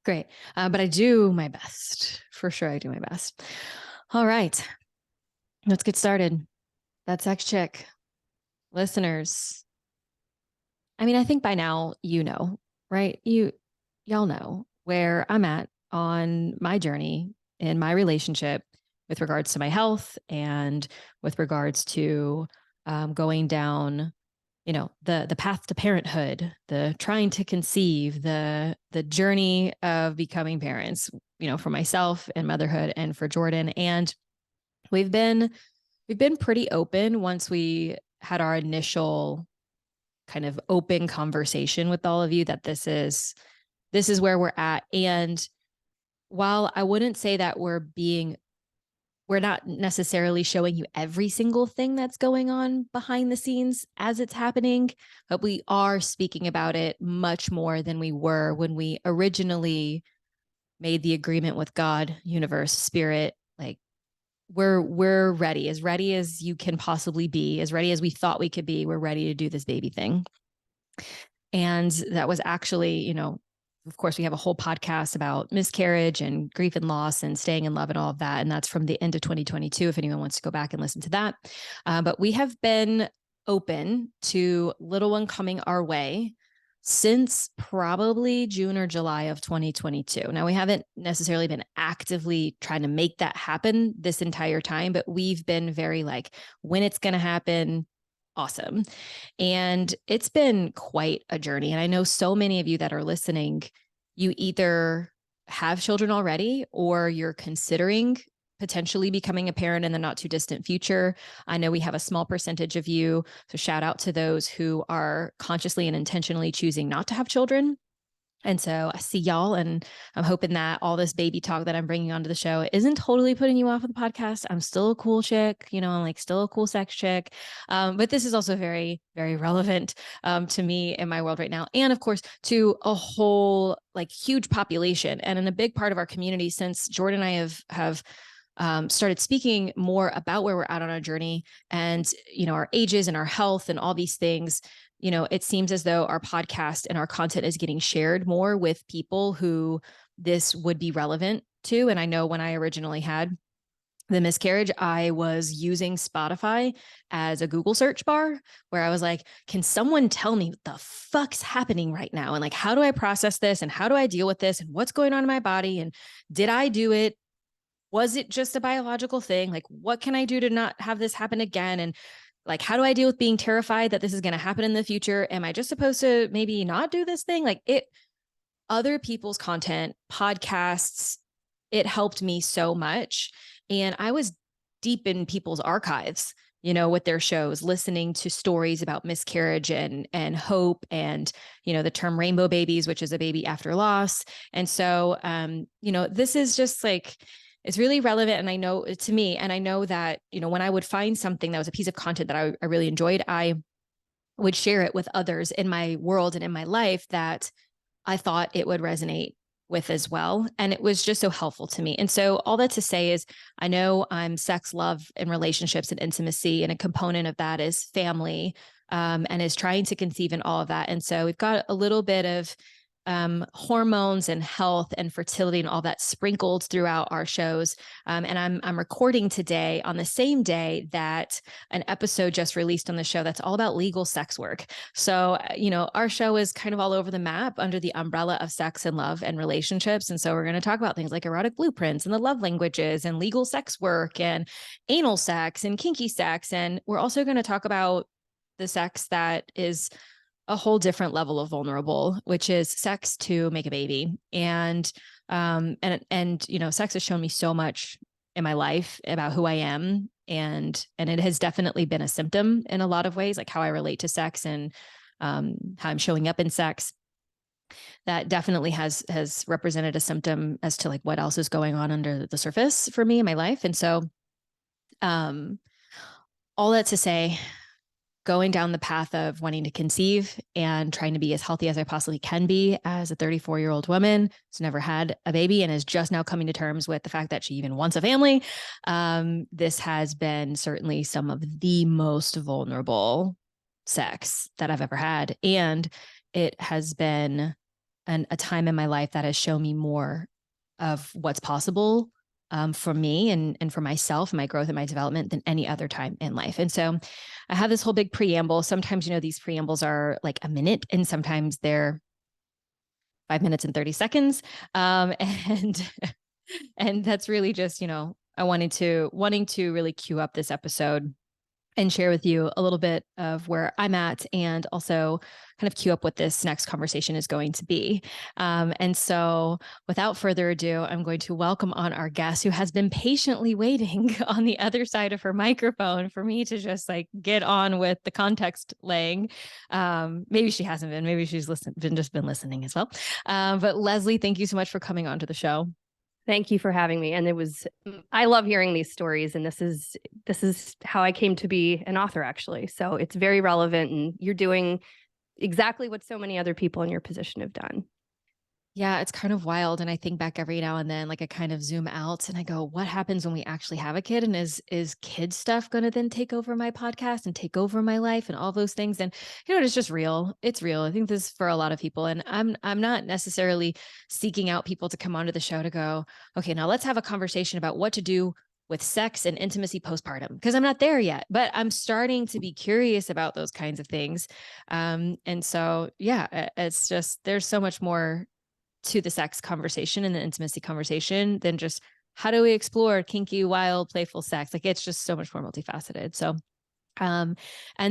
Great. But I do my best. For sure, I do my best. All right. Let's get started. That sex chick. Listeners. I mean, I think by now you know, right? Y'all know where I'm at on my journey in my relationship with regards to my health and with regards to going down, the path to parenthood, the trying to conceive, the journey of becoming parents, for myself and motherhood and for Jordan. And we've been pretty open once we had our initial kind of open conversation with all of you that this is where we're at. And while I wouldn't say that we're not necessarily showing you every single thing that's going on behind the scenes as it's happening, but we are speaking about it much more than we were when we originally made the agreement with God, universe, spirit. Like we're ready as you can possibly be, as ready as we thought we could be. We're ready to do this baby thing. And that was actually, of course, we have a whole podcast about miscarriage and grief and loss and staying in love and all of that. And that's from the end of 2022, if anyone wants to go back and listen to that. But we have been open to little one coming our way since probably June or July of 2022. Now, we haven't necessarily been actively trying to make that happen this entire time, but we've been very like, when it's going to happen, awesome. And it's been quite a journey. And I know so many of you that are listening, you either have children already or you're considering potentially becoming a parent in the not too distant future. I know we have a small percentage of you. So shout out to those who are consciously and intentionally choosing not to have children. And so I see y'all, and I'm hoping that all this baby talk that I'm bringing onto the show isn't totally putting you off of the podcast. I'm still a cool chick, I'm like still a cool sex chick. But this is also very, very relevant to me in my world right now. And of course, to a whole like huge population. And in a big part of our community, since Jordan and I have started speaking more about where we're at on our journey and, our ages and our health and all these things, it seems as though our podcast and our content is getting shared more with people who this would be relevant to. And I know when I originally had the miscarriage, I was using Spotify as a Google search bar where I was like, can someone tell me what the fuck's happening right now? And like, how do I process this? And how do I deal with this? And what's going on in my body? And did I do it? Was it just a biological thing? Like, what can I do to not have this happen again? And like, how do I deal with being terrified that this is going to happen in the future? Am I just supposed to maybe not do this thing? Like other people's content, podcasts, it helped me so much. And I was deep in people's archives, with their shows, listening to stories about miscarriage and hope and, the term rainbow babies, which is a baby after loss. And so, this is just like, it's really relevant. And I know to me, and I know that, when I would find something that was a piece of content that I really enjoyed, I would share it with others in my world and in my life that I thought it would resonate with as well. And it was just so helpful to me. And so all that to say is, I know I'm sex, love, and relationships and intimacy. And a component of that is family, and is trying to conceive and all of that. And so we've got a little bit of hormones and health and fertility and all that sprinkled throughout our shows. And I'm recording today on the same day that an episode just released on the show that's all about legal sex work. So, our show is kind of all over the map under the umbrella of sex and love and relationships. And so we're going to talk about things like erotic blueprints and the love languages and legal sex work and anal sex and kinky sex. And we're also going to talk about the sex that is a whole different level of vulnerable, which is sex to make a baby. And sex has shown me so much in my life about who I am. And it has definitely been a symptom in a lot of ways, like how I relate to sex and how I'm showing up in sex. That definitely has represented a symptom as to like what else is going on under the surface for me in my life. And so, all that to say, going down the path of wanting to conceive and trying to be as healthy as I possibly can be as a 34-year-old woman who's never had a baby and is just now coming to terms with the fact that she even wants a family. This has been certainly some of the most vulnerable sex that I've ever had. And it has been a time in my life that has shown me more of what's possible for me and for myself, my growth and my development than any other time in life. And so I have this whole big preamble. Sometimes, these preambles are like a minute, and sometimes they're 5 minutes and 30 seconds. And and that's really just, I wanting to really cue up this episode and share with you a little bit of where I'm at, and also kind of cue up what this next conversation is going to be. And so without further ado, I'm going to welcome on our guest, who has been patiently waiting on the other side of her microphone for me to just like get on with the context laying. Maybe she hasn't been, maybe she's just been listening as well. But Leslie, thank you so much for coming on to the show. Thank you for having me. And I love hearing these stories. And this is how I came to be an author, actually. So it's very relevant, and you're doing exactly what so many other people in your position have done. Yeah, it's kind of wild. And I think back every now and then, like I kind of zoom out and I go, what happens when we actually have a kid? And is kid stuff going to then take over my podcast and take over my life and all those things? And, it's just real. It's real. I think this is for a lot of people. And I'm not necessarily seeking out people to come onto the show to go, okay, now let's have a conversation about what to do with sex and intimacy postpartum, because I'm not there yet, but I'm starting to be curious about those kinds of things. And so, yeah, it's just, there's so much more to the sex conversation and the intimacy conversation than just how do we explore kinky, wild, playful sex? Like it's just so much more multifaceted. So, and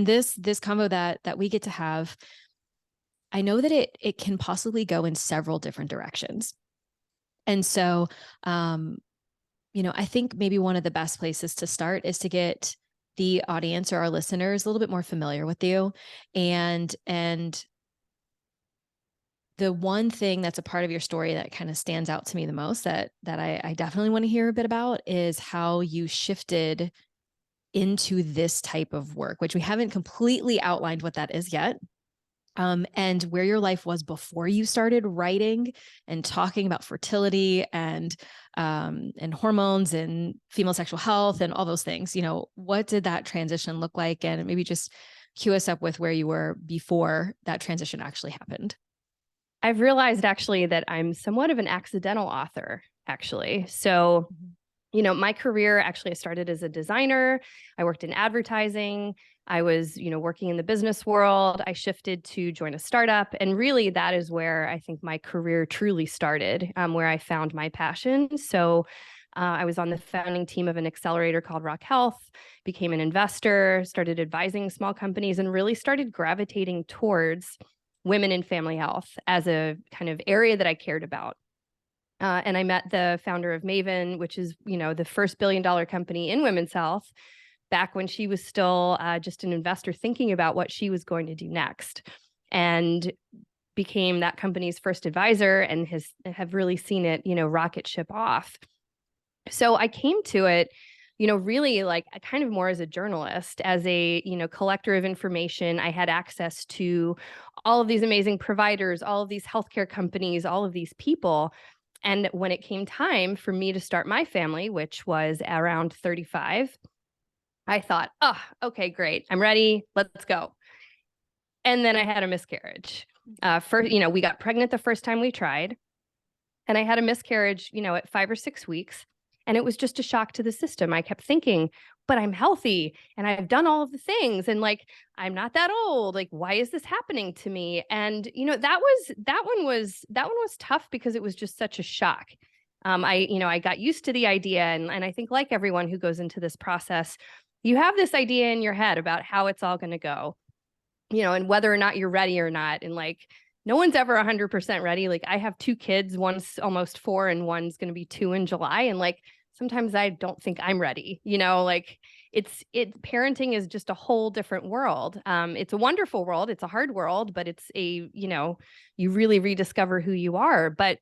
this combo that we get to have, I know that it can possibly go in several different directions. And so, I think maybe one of the best places to start is to get the audience or our listeners a little bit more familiar with you, and the one thing that's a part of your story that kind of stands out to me the most that I definitely want to hear a bit about is how you shifted into this type of work, which we haven't completely outlined what that is yet. And where your life was before you started writing and talking about fertility and hormones and female sexual health and all those things. What did that transition look like? And maybe just cue us up with where you were before that transition actually happened. I've realized actually that I'm somewhat of an accidental author, actually. So, my career actually started as a designer. I worked in advertising. I was, working in the business world. I shifted to join a startup. And really, that is where I think my career truly started, where I found my passion. So I was on the founding team of an accelerator called Rock Health, became an investor, started advising small companies, and really started gravitating towards women and family health as a kind of area that I cared about. And I met the founder of Maven, which is, the first billion-dollar company in women's health, back when she was still just an investor thinking about what she was going to do next, and became that company's first advisor and have really seen it, rocket ship off. So I came to it, really like kind of more as a journalist, as a, collector of information. I had access to all of these amazing providers, all of these healthcare companies, all of these people. And when it came time for me to start my family, which was around 35, I thought, oh, okay, great. I'm ready. Let's go. And then I had a miscarriage. First, we got pregnant the first time we tried. And I had a miscarriage, at 5 or 6 weeks. And it was just a shock to the system. I kept thinking, but I'm healthy and I've done all of the things, and like, I'm not that old. Like, why is this happening to me? And, that one was tough because it was just such a shock. I got used to the idea. And I think like everyone who goes into this process, you have this idea in your head about how it's all going to go, and whether or not you're ready or not. And like, no one's ever 100% ready. Like, I have 2 kids, one's almost 4 and one's going to be 2 in July. And like, sometimes I don't think I'm ready, like parenting is just a whole different world. It's a wonderful world. It's a hard world, but it's you really rediscover who you are. But,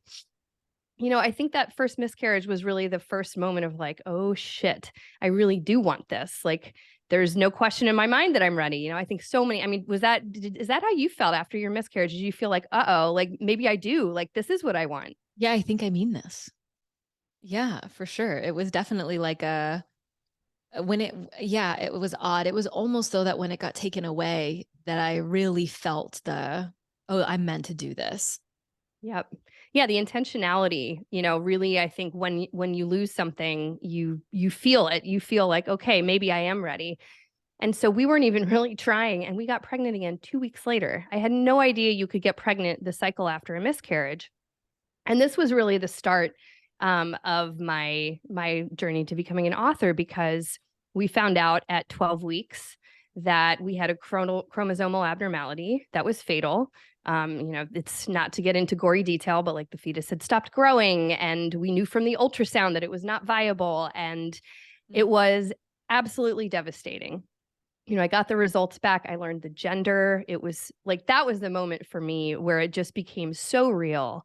I think that first miscarriage was really the first moment of like, oh shit, I really do want this. Like, there's no question in my mind that I'm ready. I think so many, is that how you felt after your miscarriage? Did you feel like, uh-oh, like maybe I do, like, this is what I want? Yeah, I think I mean this. Yeah, for sure. It was definitely like it was odd. It was almost though that when it got taken away that I really felt oh, I'm meant to do this. Yep. Yeah, the intentionality, really, I think when you lose something, you feel it. You feel like, okay, maybe I am ready. And so we weren't even really trying, and we got pregnant again 2 weeks later. I had no idea you could get pregnant the cycle after a miscarriage. And this was really the start of my journey to becoming an author, because we found out at 12 weeks that we had a chromosomal abnormality that was fatal. It's not to get into gory detail, but like the fetus had stopped growing, and we knew from the ultrasound that it was not viable, and it was absolutely devastating. I got the results back. I learned the gender. It was like, that was the moment for me where it just became so real.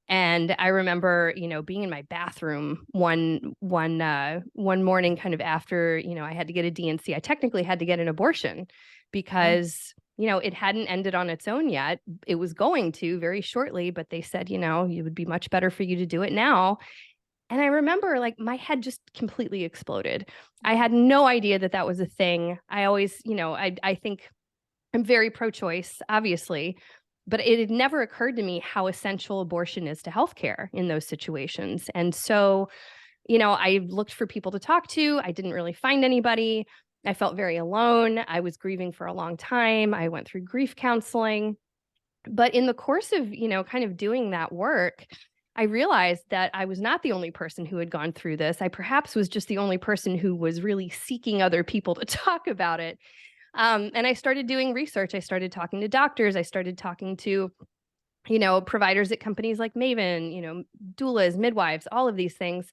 And I remember, being in my bathroom one morning, kind of after, I had to get a DNC. I technically had to get an abortion because, it hadn't ended on its own yet. It was going to very shortly, but they said, it would be much better for you to do it now. And I remember, like, my head just completely exploded. I had no idea that that was a thing. I always, I think I'm very pro-choice, obviously, but it had never occurred to me how essential abortion is to healthcare in those situations. And so, I looked for people to talk to. I didn't really find anybody. I felt very alone. I was grieving for a long time. I went through grief counseling. But in the course of, kind of doing that work, I realized that I was not the only person who had gone through this. I perhaps was just the only person who was really seeking other people to talk about it. And I started doing research. I started talking to doctors. I started talking to, providers at companies like Maven, doulas, midwives, all of these things.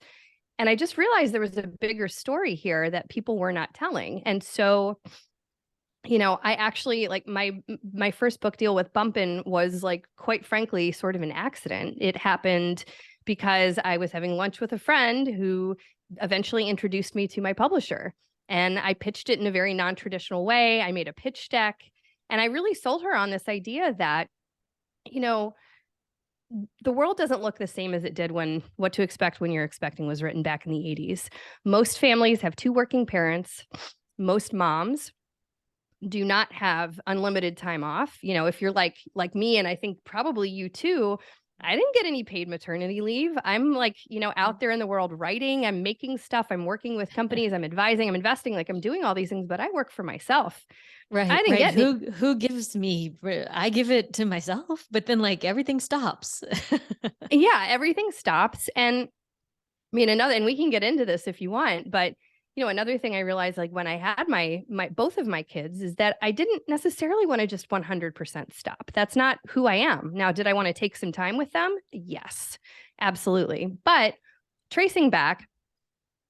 And I just realized there was a bigger story here that people were not telling. And so, I actually, like, my first book deal with Bumpin' was, like, quite frankly, sort of an accident. It happened because I was having lunch with a friend who eventually introduced me to my publisher. And I pitched it in a very non-traditional way. I made a pitch deck, and I really sold her on this idea that, the world doesn't look the same as it did when What to Expect When You're Expecting was written back in the 80s. Most families have two working parents. Most moms do not have unlimited time off. If you're like me, and I think probably you too, I didn't get any paid maternity leave. I'm like, out there in the world writing, I'm making stuff, I'm working with companies, I'm advising, I'm investing, like I'm doing all these things, but I work for myself. Right. I didn't get who gives me, I give it to myself, but then like everything stops. Yeah, everything stops. And I mean, and we can get into this if you want, but another thing I realized, like, when I had my both of my kids, is that I didn't necessarily want to just 100% stop. That's not who I am. Now, did I want to take some time with them? Yes, absolutely. But tracing back,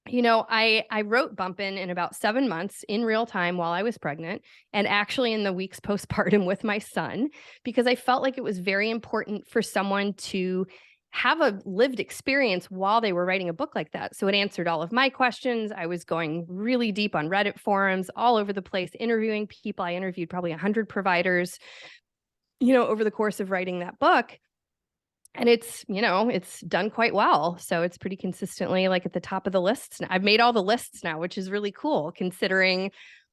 I wrote Bumpin' in about 7 months in real time while I was pregnant, and actually in the weeks postpartum with my son, because I felt like it was very important for someone to have a lived experience while they were writing a book like that. So it answered all of my questions. I was going really deep on Reddit forums all over the place, interviewing people. I interviewed probably 100 providers, over the course of writing that book. And it's done quite well. So it's pretty consistently, like, at the top of the lists. I've made all the lists now, which is really cool, considering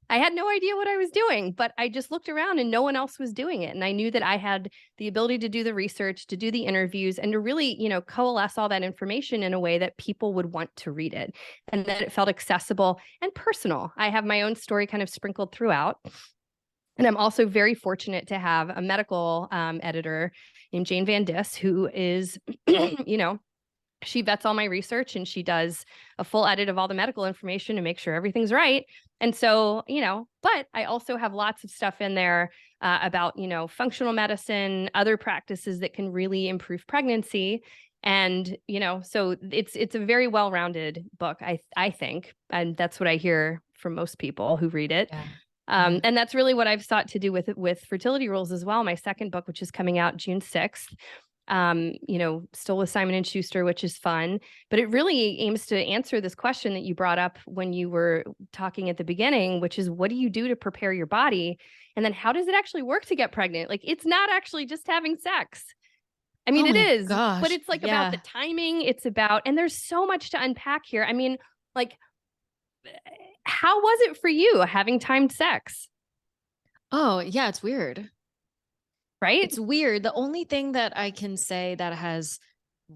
I had no idea what I was doing, but I just looked around and no one else was doing it. And I knew that I had the ability to do the research, to do the interviews, and to really, coalesce all that information in a way that people would want to read it, and that it felt accessible and personal. I have my own story kind of sprinkled throughout. And I'm also very fortunate to have a medical editor named Jane Van Dis, who is, she vets all my research, and she does a full edit of all the medical information to make sure everything's right. And so, but I also have lots of stuff in there about, functional medicine, other practices that can really improve pregnancy. And, so it's a very well-rounded book, I think. And that's what I hear from most people who read it. Yeah. And that's really what I've sought to do with Fertility Rules as well. My second book, which is coming out June 6th, still with Simon & Schuster, which is fun, but it really aims to answer this question that you brought up when you were talking at the beginning, which is, what do you do to prepare your body? And then how does it actually work to get pregnant? Like, it's not actually just having sex. I mean, it is, but it's like about the timing. It's about, and there's so much to unpack here. I mean, like, how was it for you having timed sex? Oh, yeah, it's weird. right? It's weird. The only thing that I can say that has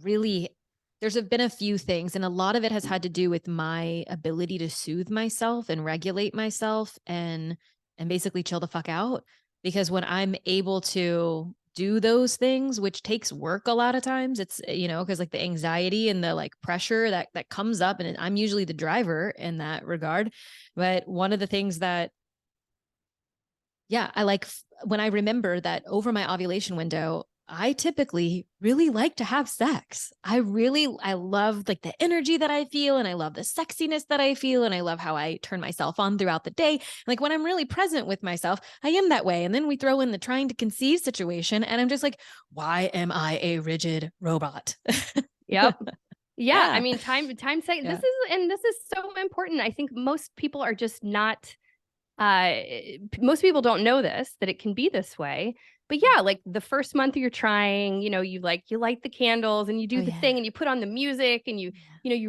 really, there's been a few things, and a lot of it has had to do with my ability to soothe myself and regulate myself and basically chill the fuck out. Because when I'm able to do those things, which takes work a lot of times, it's, because like the anxiety and the like pressure that comes up, and I'm usually the driver in that regard. But one of the things that, yeah, I like when I remember that over my ovulation window, I typically really like to have sex. I love like the energy that I feel, and I love the sexiness that I feel, and I love how I turn myself on throughout the day. Like when I'm really present with myself, I am that way. And then we throw in the trying to conceive situation, and I'm just like, why am I a rigid robot? Yep. Yeah. I Yeah. mean, saying Yeah. this is so important. I think most people are just not, uh, most people don't know this, that it can be this way. But yeah, like the first month you're trying, you light the candles and you Oh do the yeah. thing and you put on the music and you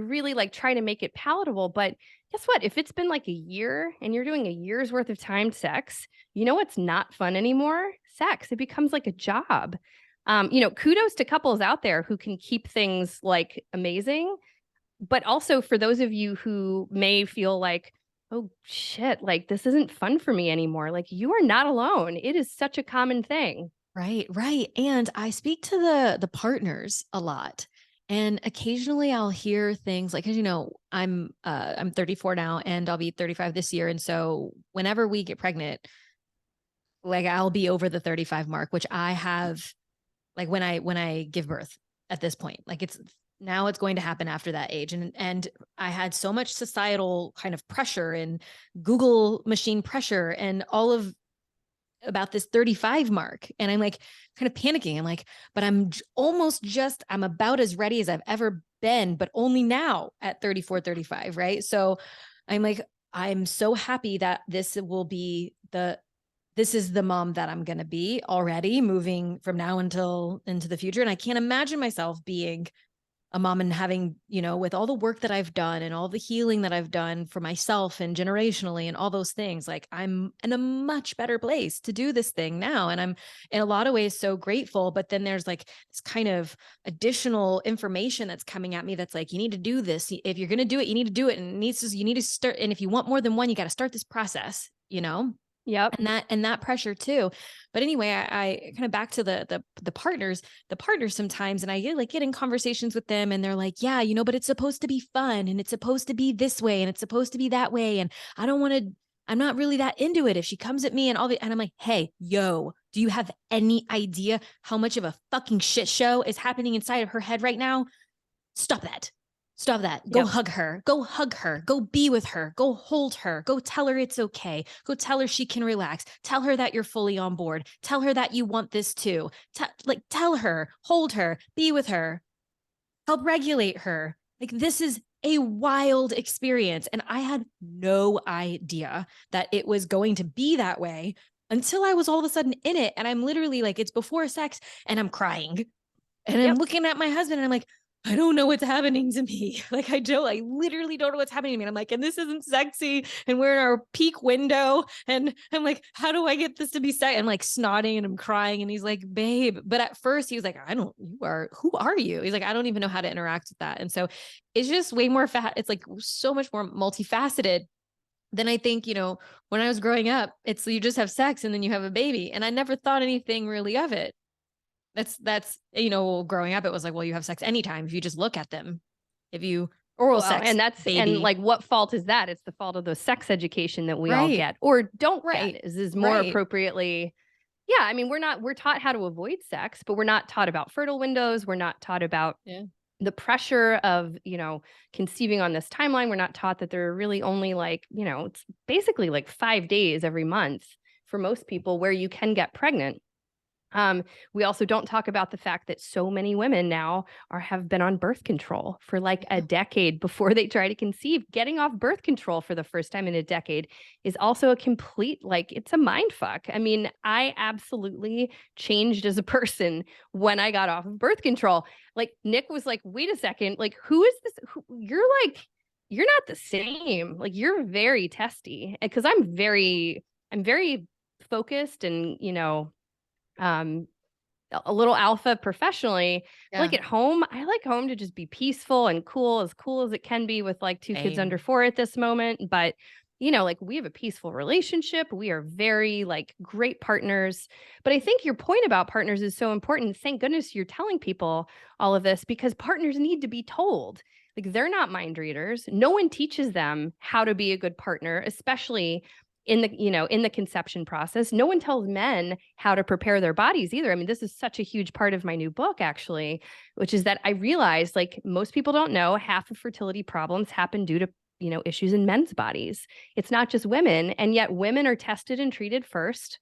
really like try to make it palatable. But guess what? If it's been like a year and you're doing a year's worth of timed sex, you know what's not fun anymore? Sex. It becomes like a job. Kudos to couples out there who can keep things like amazing. But also for those of you who may feel like, oh shit, like this isn't fun for me anymore. Like you are not alone. It is such a common thing. Right, right. And I speak to the partners a lot. And occasionally I'll hear things like, cuz I'm 34 now and I'll be 35 this year, and so whenever we get pregnant, like I'll be over the 35 mark, which I have like when I give birth at this point. Like it's going to happen after that age. And I had so much societal kind of pressure and Google machine pressure and all of about this 35 mark, and I'm like kind of panicking. I'm like, but I'm about as ready as I've ever been, but only now at 34, 35, right? So I'm like, I'm so happy that this is the mom that I'm going to be already moving from now until into the future. And I can't imagine myself being a mom and having, with all the work that I've done and all the healing that I've done for myself and generationally and all those things. Like I'm in a much better place to do this thing now. And I'm in a lot of ways so grateful. But then there's like this kind of additional information that's coming at me that's like, you need to do this. If you're going to do it, you need to do it. And you need to start. And if you want more than one, you got to start this process, Yep. and that pressure too. But anyway, I kind of back to the partners sometimes, and I get in conversations with them, and they're like, yeah, but it's supposed to be fun, and it's supposed to be this way, and it's supposed to be that way, and I'm not really that into it if she comes at me and I'm like, hey, yo, do you have any idea how much of a fucking shit show is happening inside of her head right now? Stop that. Stop that. Go Yep. hug her. Go hug her. Go be with her. Go hold her. Go tell her it's okay. Go tell her she can relax. Tell her that you're fully on board. Tell her that you want this too. Tell her, hold her, be with her, help regulate her. Like this is a wild experience. And I had no idea that it was going to be that way until I was all of a sudden in it. And I'm literally like, it's before sex and I'm crying. And I'm Yep. looking at my husband and I'm like, I don't know what's happening to me. Like I literally don't know what's happening to me. And I'm like, and this isn't sexy. And we're in our peak window. And I'm like, how do I get this to be sexy? I'm like snotting and I'm crying. And he's like, babe. But at first he was like, who are you? He's like, I don't even know how to interact with that. And so it's just way more it's like so much more multifaceted than I think, when I was growing up. It's you just have sex and then you have a baby. And I never thought anything really of it. That's growing up, it was like, well, you have sex anytime if you just look at them. If you oral Well, sex, and baby. like what fault is that? It's the fault of the sex education that we all Right. get or don't Right. get is more Right. appropriately. Yeah, I mean, we're taught how to avoid sex, but we're not taught about fertile windows. We're not taught about Yeah. the pressure of, conceiving on this timeline. We're not taught that there are really only like, it's basically like 5 days every month for most people where you can get pregnant. We also don't talk about the fact that so many women now have been on birth control for like a decade before they try to conceive. Getting off birth control for the first time in a decade is also a complete, like, it's a mind fuck. I mean, I absolutely changed as a person when I got off of birth control. Like Nick was like, wait a second, like, who is this? You're like, you're not the same. Like, you're very testy. Because I'm very focused and, a little alpha professionally. Yeah. Like at home, I like home to just be peaceful and cool as it can be with like two kids under 4 at this moment. But, like we have a peaceful relationship. We are very like great partners. But I think your point about partners is so important. Thank goodness you're telling people all of this, because partners need to be told. Like they're not mind readers. No one teaches them how to be a good partner, especially in the conception process. No one tells men how to prepare their bodies either. I mean, this is such a huge part of my new book, actually, which is that I realized like most people don't know half of fertility problems happen due to issues in men's bodies. It's not just women, and yet women are tested and treated first,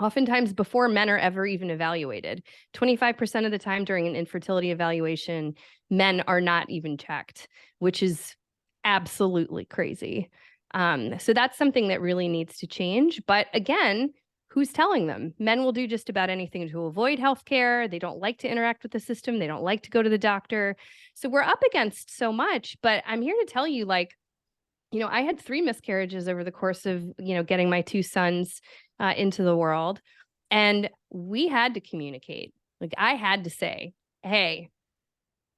oftentimes before men are ever even evaluated. 25% of the time during an infertility evaluation, men are not even checked, which is absolutely crazy. So that's something that really needs to change. But again, who's telling them? Men will do just about anything to avoid healthcare. They don't like to interact with the system. They don't like to go to the doctor. So we're up against so much. But I'm here to tell you, like, I had 3 miscarriages over the course of, getting my 2 sons into the world. And we had to communicate. Like I had to say, hey,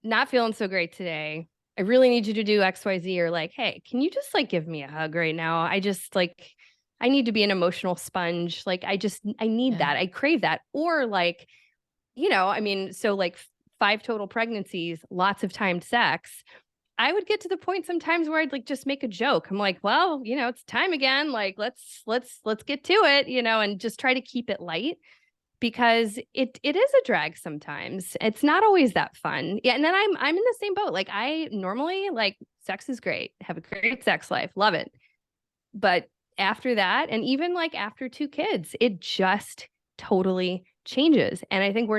not feeling so great today. I really need you to do XYZ, or like, hey, can you just like give me a hug right now? I just like, I need to be an emotional sponge. Like, I need that. I crave that. Or like, I mean, so like 5 total pregnancies, lots of timed sex. I would get to the point sometimes where I'd like just make a joke. I'm like, well, it's time again. Like, let's get to it, and just try to keep it light, because it is a drag sometimes. It's not always that fun. Yeah. And then I'm in the same boat. Like I normally like sex is great. Have a great sex life. Love it. But after that, and even like after 2 kids, it just totally changes. And I think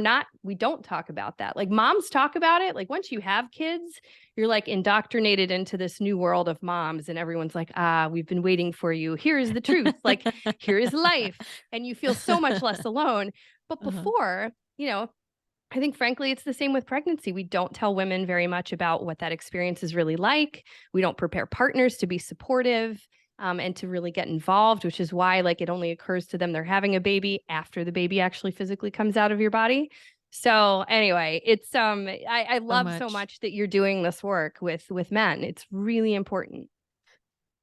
we don't talk about that. Like moms talk about it. Like once you have kids, you're like indoctrinated into this new world of moms, and everyone's like, we've been waiting for you. Here is the truth. Like, here is life. And you feel so much less alone. But before, I think frankly, it's the same with pregnancy. We don't tell women very much about what that experience is really like. We don't prepare partners to be supportive. And to really get involved, which is why like it only occurs to them they're having a baby after the baby actually physically comes out of your body. So anyway, it's I love so much that you're doing this work with men. It's really important.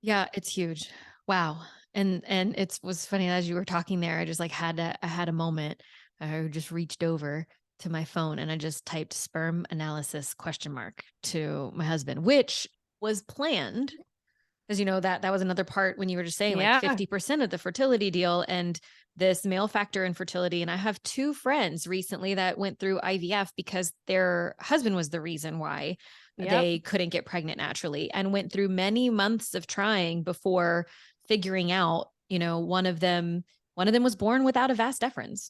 Yeah, it's huge. Wow. And it was funny as you were talking there, I just like I had a moment. I just reached over to my phone and I just typed sperm analysis ? To my husband, which was planned. Because that was another part when you were just saying like 50% of the fertility deal and this male factor infertility. And I have 2 friends recently that went through IVF because their husband was the reason why they couldn't get pregnant naturally, and went through many months of trying before figuring out, one of them was born without a vas deferens,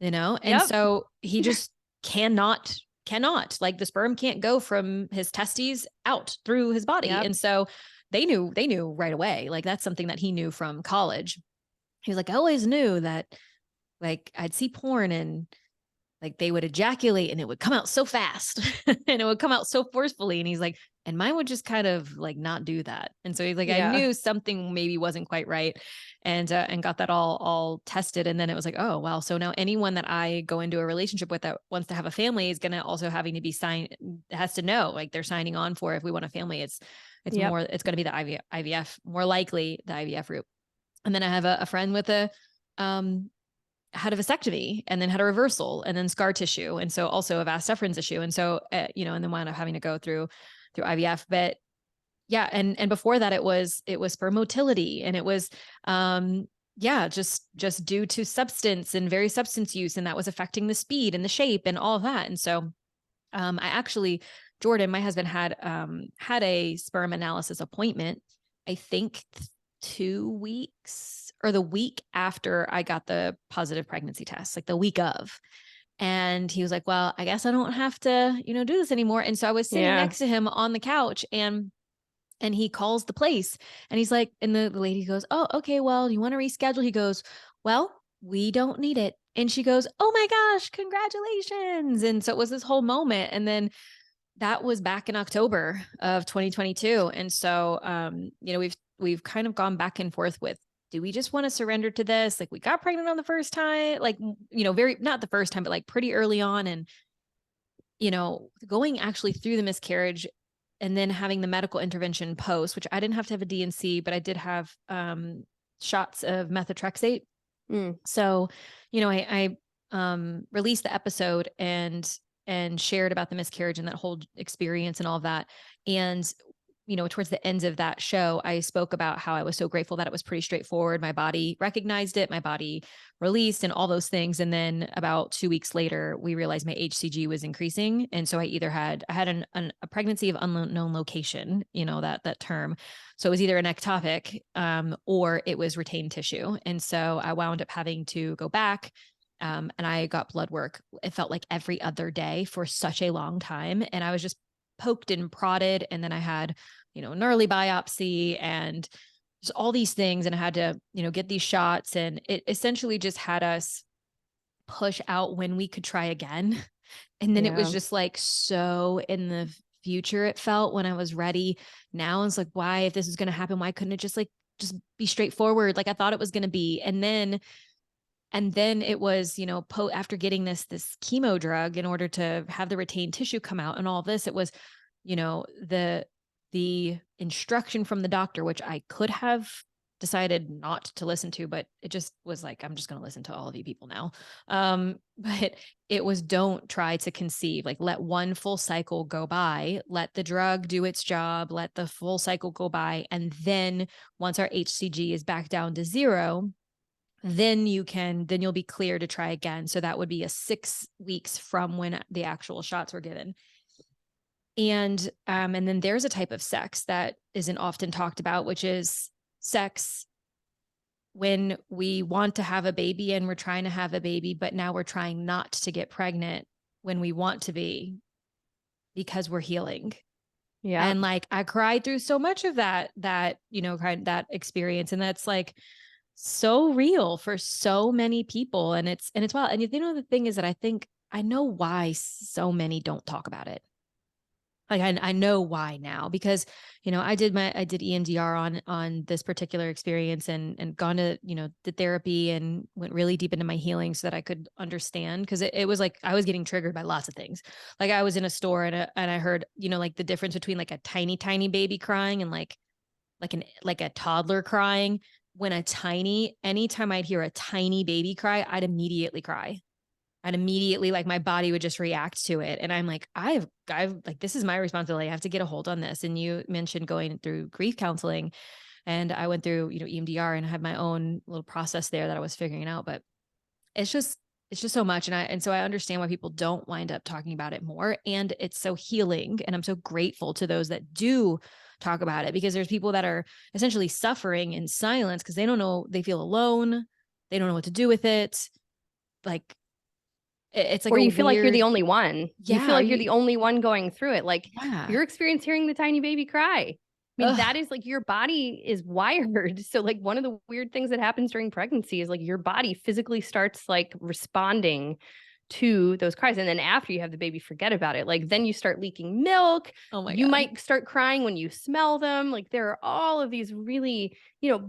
and so he just cannot like the sperm can't go from his testes out through his body. And so they knew right away. Like that's something that he knew from college. He was like, I always knew that like I'd see porn and like they would ejaculate and it would come out so fast and it would come out so forcefully. And he's like, and mine would just kind of like not do that. And so he's like, I knew something maybe wasn't quite right, and got that all tested. And then it was like, oh, wow. So now anyone that I go into a relationship with that wants to have a family is going to also having to be has to know like they're signing on for, if we want a family, it's more, it's going to be the IVF, more likely the IVF route. And then I have a friend with had a vasectomy and then had a reversal and then scar tissue. And so also a vas deferens issue. And so, and then wound up having to go through IVF, but yeah. And before that it was sperm motility, and it was, just due to substance and very substance use. And that was affecting the speed and the shape and all of that. And so, I actually, Jordan, my husband had a sperm analysis appointment, I think 2 weeks or the week after I got the positive pregnancy test, like the week of. And he was like, well, I guess I don't have to, do this anymore. And so I was sitting next to him on the couch, and he calls the place and he's like, and the lady goes, oh, okay, well, you want to reschedule? He goes, well, we don't need it. And she goes, oh my gosh, congratulations. And so it was this whole moment. And then that was back in October of 2022. And so, we've kind of gone back and forth with do we just want to surrender to this? Like we got pregnant on the first time, like, not the first time, but like pretty early on. And, going actually through the miscarriage and then having the medical intervention post, which I didn't have to have a DNC, but I did have shots of methotrexate. So, I released the episode and shared about the miscarriage and that whole experience and all of that. And, towards the ends of that show, I spoke about how I was so grateful that it was pretty straightforward. My body recognized it, my body released and all those things. And then about 2 weeks later, we realized my HCG was increasing. And so I either had a pregnancy of unknown location, that term. So it was either an ectopic or it was retained tissue. And so I wound up having to go back and I got blood work. It felt like every other day for such a long time. And I was just poked and prodded. And then I had, an early biopsy and just all these things. And I had to, get these shots. And it essentially just had us push out when we could try again. And then it was just like so in the future, it felt when I was ready. Now it's like, why, if this is going to happen, why couldn't it just be straightforward? Like I thought it was going to be. And then it was, after getting this chemo drug in order to have the retained tissue come out and all this, it was, the instruction from the doctor, which I could have decided not to listen to, but it just was like, I'm just going to listen to all of you people now. But it was, don't try to conceive, like let one full cycle go by, let the drug do its job, let the full cycle go by. And then once our HCG is back down to 0, then you'll be clear to try again. So that would be 6 weeks from when the actual shots were given. And then there's a type of sex that isn't often talked about, which is sex when we want to have a baby and we're trying to have a baby, but now we're trying not to get pregnant when we want to be because we're healing. Yeah. And like, I cried through so much of that that experience. And that's like so real for so many people. And it's wild. And the thing is that I know why so many don't talk about it. Like I know why now, because, I did EMDR on this particular experience and gone to, did therapy and went really deep into my healing so that I could understand. Cause it was like, I was getting triggered by lots of things. Like I was in a store and I heard, like the difference between like a tiny, tiny baby crying and like a toddler crying. Anytime I'd hear a tiny baby cry, I'd immediately cry. Like my body would just react to it. And I'm like, I've like, this is my responsibility. I have to get a hold on this. And you mentioned going through grief counseling, and I went through, EMDR and had my own little process there that I was figuring out, but it's just so much. And so I understand why people don't wind up talking about it more. And it's so healing. And I'm so grateful to those that do talk about it, because there's people that are essentially suffering in silence because they don't know, they feel alone. They don't know what to do with it. Like, it's like, or you feel like you're the only one. Yeah, you feel like you're the only one going through it. Like your experience hearing the tiny baby cry. I mean, that is like, your body is wired. So like one of the weird things that happens during pregnancy is like your body physically starts like responding to those cries. And then after you have the baby, forget about it. Like then you start leaking milk. Oh my God. You might start crying when you smell them. Like there are all of these really,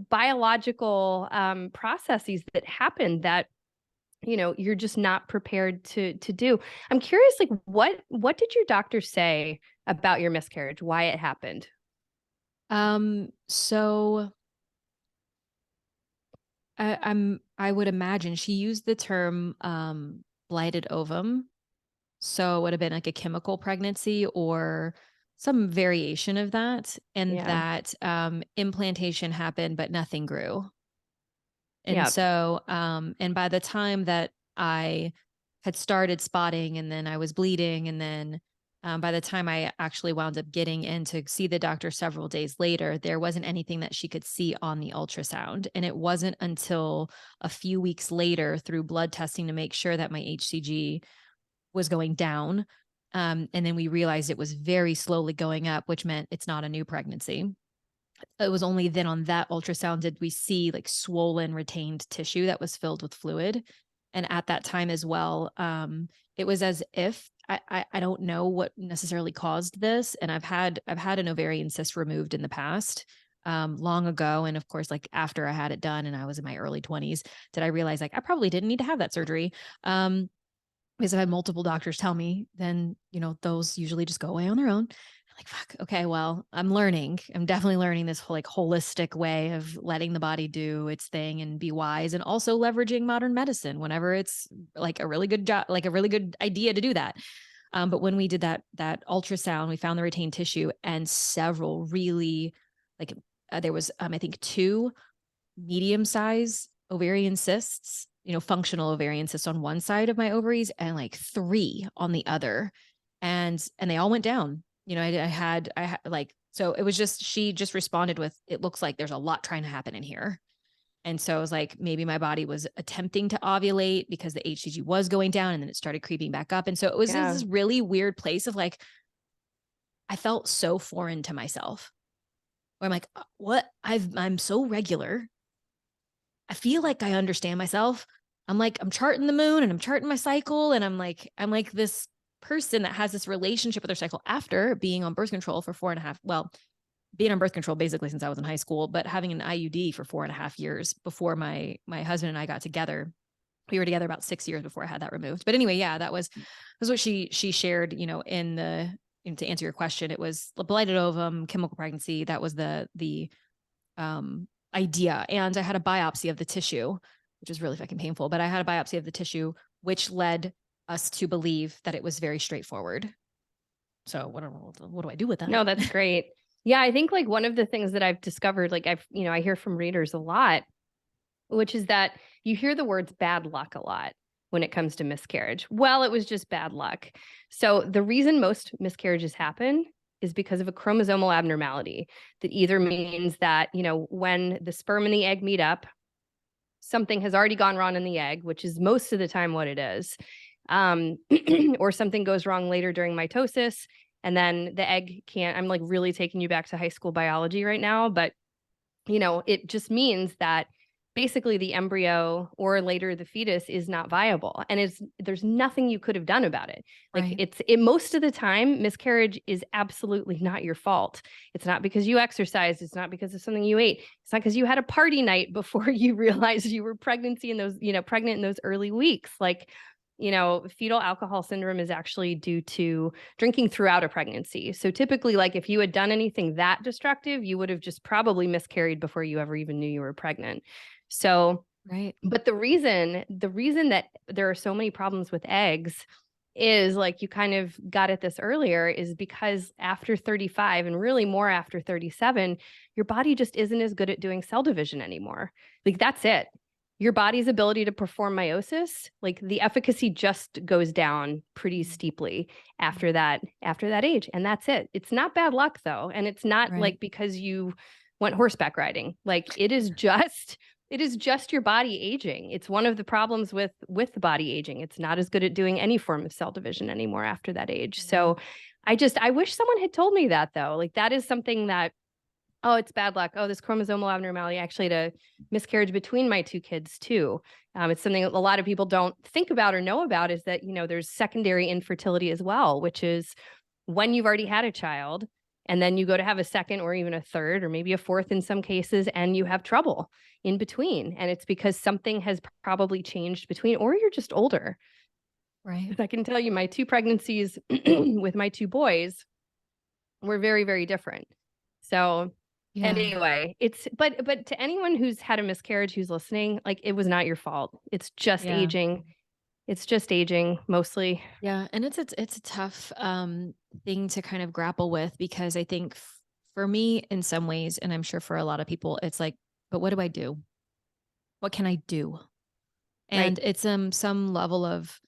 biological processes that happen that, you're just not prepared to do. I'm curious, like what did your doctor say about your miscarriage? Why it happened? So I would imagine she used the term blighted ovum. So it would have been like a chemical pregnancy or some variation of that. And that implantation happened, but nothing grew. And so, and by the time that I had started spotting and then I was bleeding, and then by the time I actually wound up getting in to see the doctor several days later, there wasn't anything that she could see on the ultrasound. And it wasn't until a few weeks later through blood testing to make sure that my HCG was going down. And then we realized it was very slowly going up, which meant it's not a new pregnancy. It was only then on that ultrasound did we see like swollen retained tissue that was filled with fluid. And at that time as well, it was as if I don't know what necessarily caused this. And I've had an ovarian cyst removed in the past. long ago. And of course, like after I had it done and I was in my early 20s, did I realize like I probably didn't need to have that surgery. Because I've had multiple doctors tell me, then, you know, those usually just go away on their own. I'm like, fuck, okay, well, I'm learning. I'm definitely learning this whole like holistic way of letting the body do its thing and be wise, and also leveraging modern medicine whenever it's like a really good job, like a really good idea to do that. But when we did that ultrasound, we found the retained tissue and several really like there was I think 2 medium size ovarian cysts, you know, functional ovarian cysts on one side of my ovaries and like 3 on the other. And they all went down. You know, I had like, so it was just, she just responded with, it looks like there's a lot trying to happen in here. And so I was like, maybe my body was attempting to ovulate because the HCG was going down and then it started creeping back up. And so it was this really weird place of like, I felt so foreign to myself where I'm like, what? I'm so regular. I feel like I understand myself. I'm like, I'm charting the moon and I'm charting my cycle. And I'm like this person that has this relationship with their cycle after being on birth control for 4.5, well, being on birth control basically since I was in high school, but having an IUD for 4.5 years before my husband and I got together. We were together about 6 years before I had that removed. But anyway, yeah, that was what she shared, you know, to answer your question, it was blighted ovum, chemical pregnancy. That was the idea. And I had a biopsy of the tissue, which was really fucking painful, but I had a biopsy of the tissue, which led us to believe that it was very straightforward. So what do I do with that? No, that's great. Yeah, I think like one of the things that I've discovered, like I hear from readers a lot, which is that you hear the words bad luck a lot when it comes to miscarriage. Well, it was just bad luck. So the reason most miscarriages happen is because of a chromosomal abnormality that either means that, you know, when the sperm and the egg meet up, something has already gone wrong in the egg, which is most of the time what it is. Or something goes wrong later during mitosis, and then the egg can't. I'm like really taking you back to high school biology right now, but you know, it just means that basically the embryo or later the fetus is not viable, and there's nothing you could have done about it. Like right. Most of the time miscarriage is absolutely not your fault. It's not because you exercised, it's not because of something you ate, it's not because you had a party night before you realized you were pregnant in those early weeks. Like, you know, fetal alcohol syndrome is actually due to drinking throughout a pregnancy. So typically, like if you had done anything that destructive, you would have just probably miscarried before you ever even knew you were pregnant. So, Right. but the reason that there are so many problems with eggs is, like you kind of got at this earlier, is because after 35 and really more after 37, your body just isn't as good at doing cell division anymore. Like that's it. Your body's ability to perform meiosis, like the efficacy just goes down pretty steeply after that age. And that's it. It's not bad luck though. And it's not Right. like because you went horseback riding. Like it is just your body aging. It's one of the problems with the body aging. It's not as good at doing any form of cell division anymore after that age. So I wish someone had told me that though. Like that is something that, oh, it's bad luck. Oh, this chromosomal abnormality. Actually, had a miscarriage between my 2 kids too. It's something a lot of people don't think about or know about, is that, you know, there's secondary infertility as well, which is when you've already had a child and then you go to have a second or even a third or maybe a fourth in some cases, and you have trouble in between. And it's because something has probably changed between, or you're just older. Right. I can tell you my 2 pregnancies with my 2 boys were very, very different. So anyway, but to anyone who's had a miscarriage who's listening, like it was not your fault. It's just aging. It's just aging mostly. Yeah. And it's a tough thing to kind of grapple with, because I think for me in some ways, and I'm sure for a lot of people, it's like, but what do I do? What can I do? And it's some level of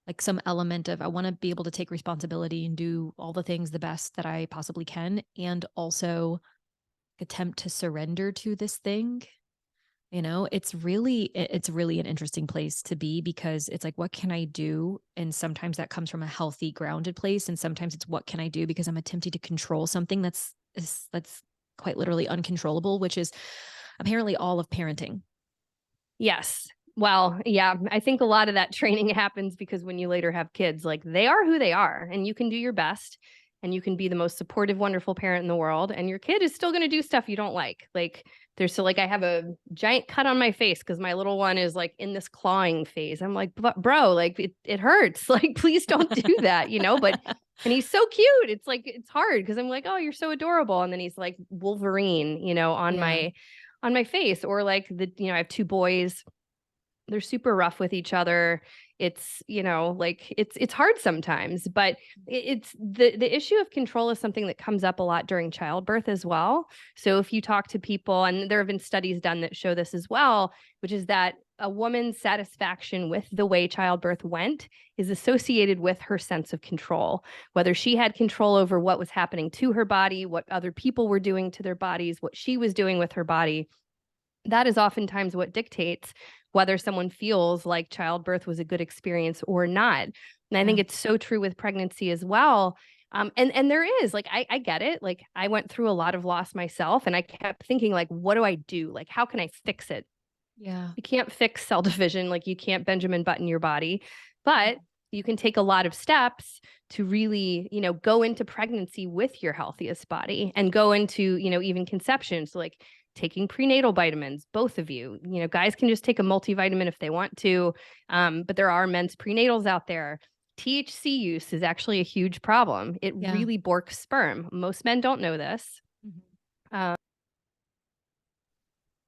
like some element of I want to be able to take responsibility and do all the things the best that I possibly can, and also attempt to surrender to this thing. You know, it's really an interesting place to be, because it's like, what can I do? And sometimes that comes from a healthy, grounded place, and sometimes it's what can I do because I'm attempting to control something that's quite literally uncontrollable, which is apparently all of parenting. Yes. Well, yeah, I think a lot of that training happens because when you later have kids, like they are who they are, and you can do your best. and you can be the most supportive, wonderful parent in the world, and your kid is still going to do stuff you don't like. Like there's so like I have a giant cut on my face because my little one is like in this clawing phase. I'm like, bro, like it hurts. Like, please don't do that, you know? But and he's so cute. It's like it's hard because I'm like, oh, you're so adorable. And then he's like Wolverine, you know, on my face. Or like I have two boys. They're super rough with each other. It's, you know, like it's hard sometimes, but it's the issue of control is something that comes up a lot during childbirth as well. So if you talk to people, and there have been studies done that show this as well, which is that a woman's satisfaction with the way childbirth went is associated with her sense of control, whether she had control over what was happening to her body, what other people were doing to their bodies, what she was doing with her body. That is oftentimes what dictates whether someone feels like childbirth was a good experience or not. And I think it's so true with pregnancy as well. And there is like, I get it. Like I went through a lot of loss myself, and I kept thinking like, what do I do? Like, how can I fix it? Yeah. You can't fix cell division. Like you can't Benjamin Button your body, but you can take a lot of steps to really, you know, go into pregnancy with your healthiest body and go into, you know, even conception. So like taking prenatal vitamins, both of you, you know, guys can just take a multivitamin if they want to. But there are men's prenatals out there. THC use is actually a huge problem. It really borks sperm. Most men don't know this.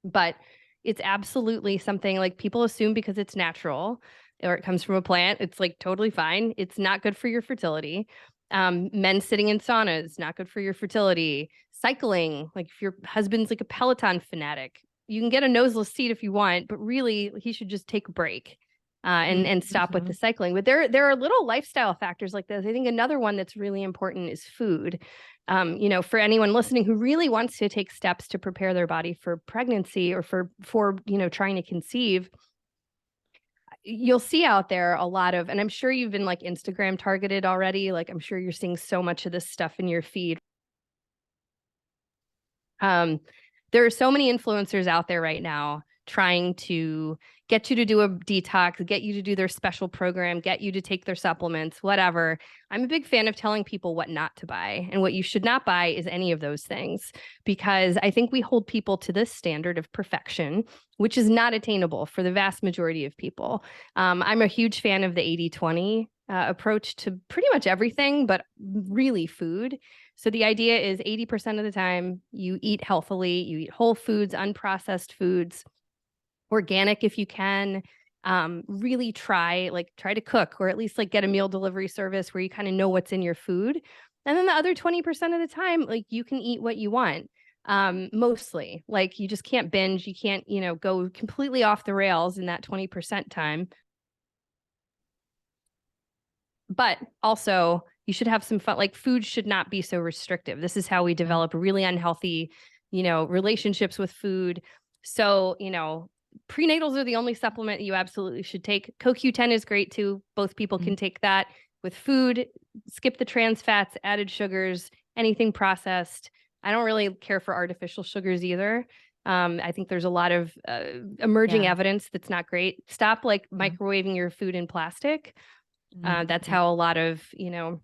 But it's absolutely something like people assume because it's natural or it comes from a plant, it's like totally fine. It's not good for your fertility. Men sitting in saunas, not good for your fertility. Cycling, like if your husband's like a Peloton fanatic, you can get a noseless seat if you want, but really he should just take a break and stop with the cycling. But there are little lifestyle factors like this. I think another one that's really important is food. You know, for anyone listening who really wants to take steps to prepare their body for pregnancy or for you know, trying to conceive, you'll see out there a lot of, and I'm sure you've been like Instagram targeted already. Like I'm sure you're seeing so much of this stuff in your feed. There are so many influencers out there right now trying to get you to do a detox, get you to do their special program, get you to take their supplements, whatever. I'm a big fan of telling people what not to buy. And what you should not buy is any of those things, because I think we hold people to this standard of perfection, which is not attainable for the vast majority of people. I'm a huge fan of the 80-20 approach to pretty much everything, but really food. So the idea is 80% of the time you eat healthily, you eat whole foods, unprocessed foods, organic if you can. Really try to cook, or at least like get a meal delivery service where you kind of know what's in your food. And then the other 20% of the time, like you can eat what you want. Mostly, like you just can't binge, you can't, you know, go completely off the rails in that 20% time. But also you should have some fun. Like food should not be so restrictive. This is how we develop really unhealthy, you know, relationships with food. So, you know, prenatals are the only supplement you absolutely should take. CoQ10 is great too. Both people can take that. With food, skip the trans fats, added sugars, anything processed. I don't really care for artificial sugars either. I think there's a lot of emerging evidence that's not great. Stop like microwaving your food in plastic. That's how a lot of, you know,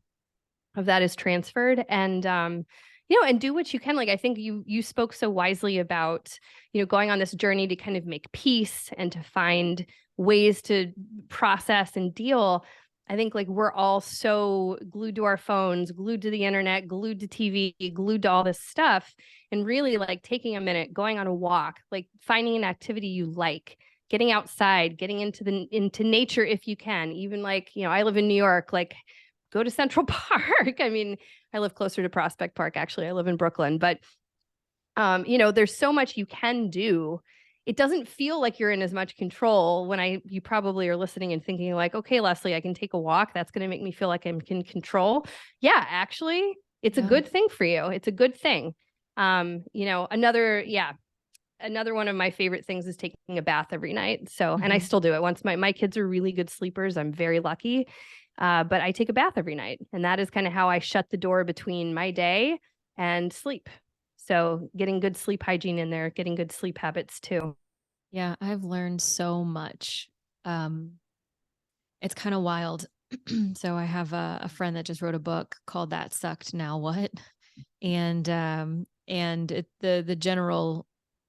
of that is transferred. And you know, and do what you can. Like I think you spoke so wisely about, you know, going on this journey to kind of make peace and to find ways to process and deal. I think like we're all so glued to our phones, glued to the internet, glued to TV, glued to all this stuff. And really like taking a minute, going on a walk, like finding an activity you like, getting outside, getting into nature if you can. Even like, you know, I live in New York, like go to Central Park. I mean, I live closer to Prospect Park, actually. I live in Brooklyn, but you know, there's so much you can do. It doesn't feel like you're in as much control when you probably are listening and thinking like, okay, Leslie, I can take a walk. That's going to make me feel like I'm in control. Yeah, actually, it's a good thing for you. It's a good thing. You know, another one of my favorite things is taking a bath every night. So, and I still do it. Once my kids are really good sleepers, I'm very lucky. But I take a bath every night, and that is kind of how I shut the door between my day and sleep. So getting good sleep hygiene in there, getting good sleep habits too. Yeah, I've learned so much. It's kind of wild. So I have a friend that just wrote a book called That Sucked, Now What? The general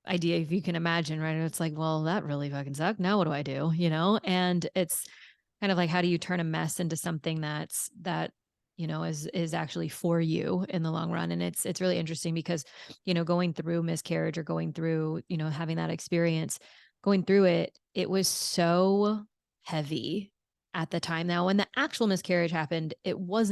idea, if you can imagine, right? It's like, well, that really fucking sucked. Now what do I do? And it's kind of like, how do you turn a mess into something that is actually for you in the long run? And it's really interesting because, going through miscarriage or going through, having that experience, going through it, it was so heavy at the time. Now, when the actual miscarriage happened, it was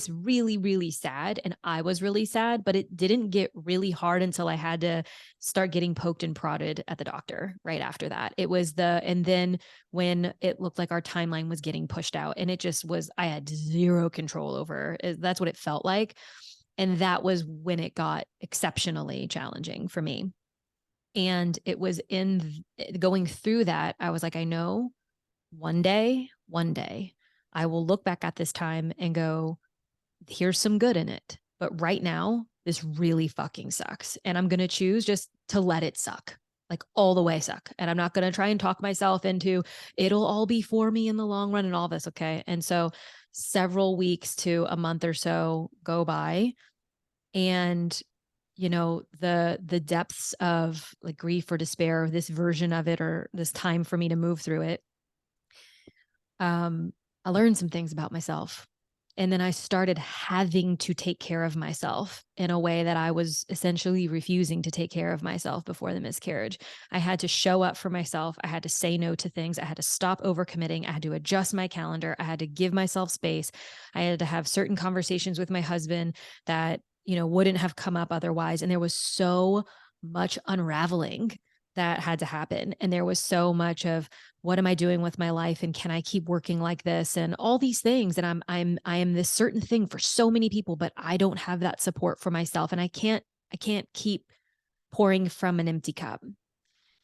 really, really sad. And I was really sad, but it didn't get really hard until I had to start getting poked and prodded at the doctor right after that. And then when it looked like our timeline was getting pushed out, and it just was, I had zero control over it. That's what it felt like. And that was when it got exceptionally challenging for me. And it was in going through that, I was like, I know one day, I will look back at this time and go, here's some good in it. But right now, this really fucking sucks. And I'm going to choose just to let it suck, like all the way suck. And I'm not going to try and talk myself into it'll all be for me in the long run and all this. Okay. And so several weeks to a month or so go by. And the depths of like grief or despair, this version of it, or this time for me to move through it, I learned some things about myself. And then I started having to take care of myself in a way that I was essentially refusing to take care of myself before the miscarriage. I had to show up for myself. I had to say no to things. I had to stop overcommitting. I had to adjust my calendar. I had to give myself space. I had to have certain conversations with my husband that, wouldn't have come up otherwise. And there was so much unraveling that had to happen. And there was so much of, what am I doing with my life? And can I keep working like this? And all these things. And I am this certain thing for so many people, but I don't have that support for myself. And I can't keep pouring from an empty cup.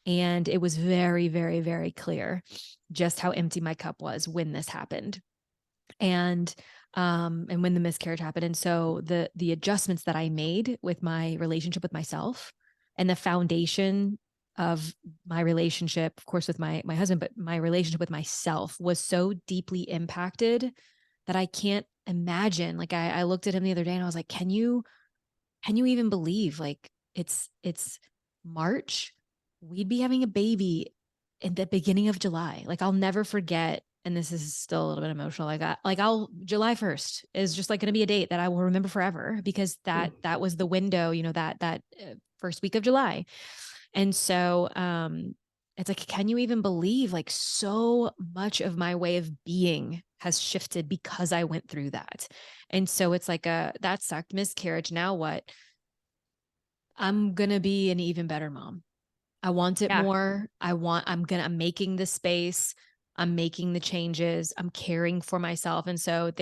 And it was very, very, very clear just how empty my cup was when this happened. And when the miscarriage happened. And so the adjustments that I made with my relationship with myself, and the foundation of my relationship, of course, with my husband, but my relationship with myself was so deeply impacted that I can't imagine. Like I looked at him the other day and I was like, can you even believe, like, it's March, we'd be having a baby in the beginning of July. Like, I'll never forget. And this is still a little bit emotional. July 1st is just like going to be a date that I will remember forever, because that was the window, that first week of July. And so, it's like, can you even believe, like, so much of my way of being has shifted because I went through that. And so it's like that sucked miscarriage. Now what? I'm going to be an even better mom. I want it more. I'm making the space. I'm making the changes. I'm caring for myself. And so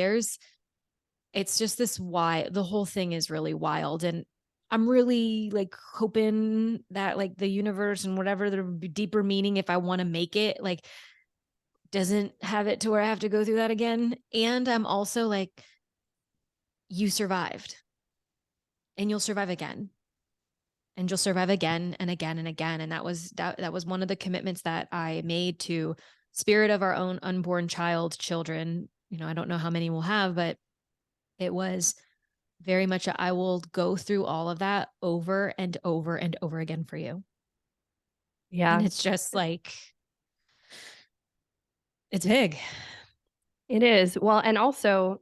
it's just the whole thing is really wild. And I'm really like hoping that like the universe and whatever the deeper meaning, if I want to make it, like, doesn't have it to where I have to go through that again. And I'm also like, you survived, and you'll survive again, and you'll survive again and again and again. And that was one of the commitments that I made to spirit of our own unborn children. I don't know how many we'll have, but it was very much I will go through all of that over and over and over again for you. Yeah. And it's just like, it's big. It is. Well, and also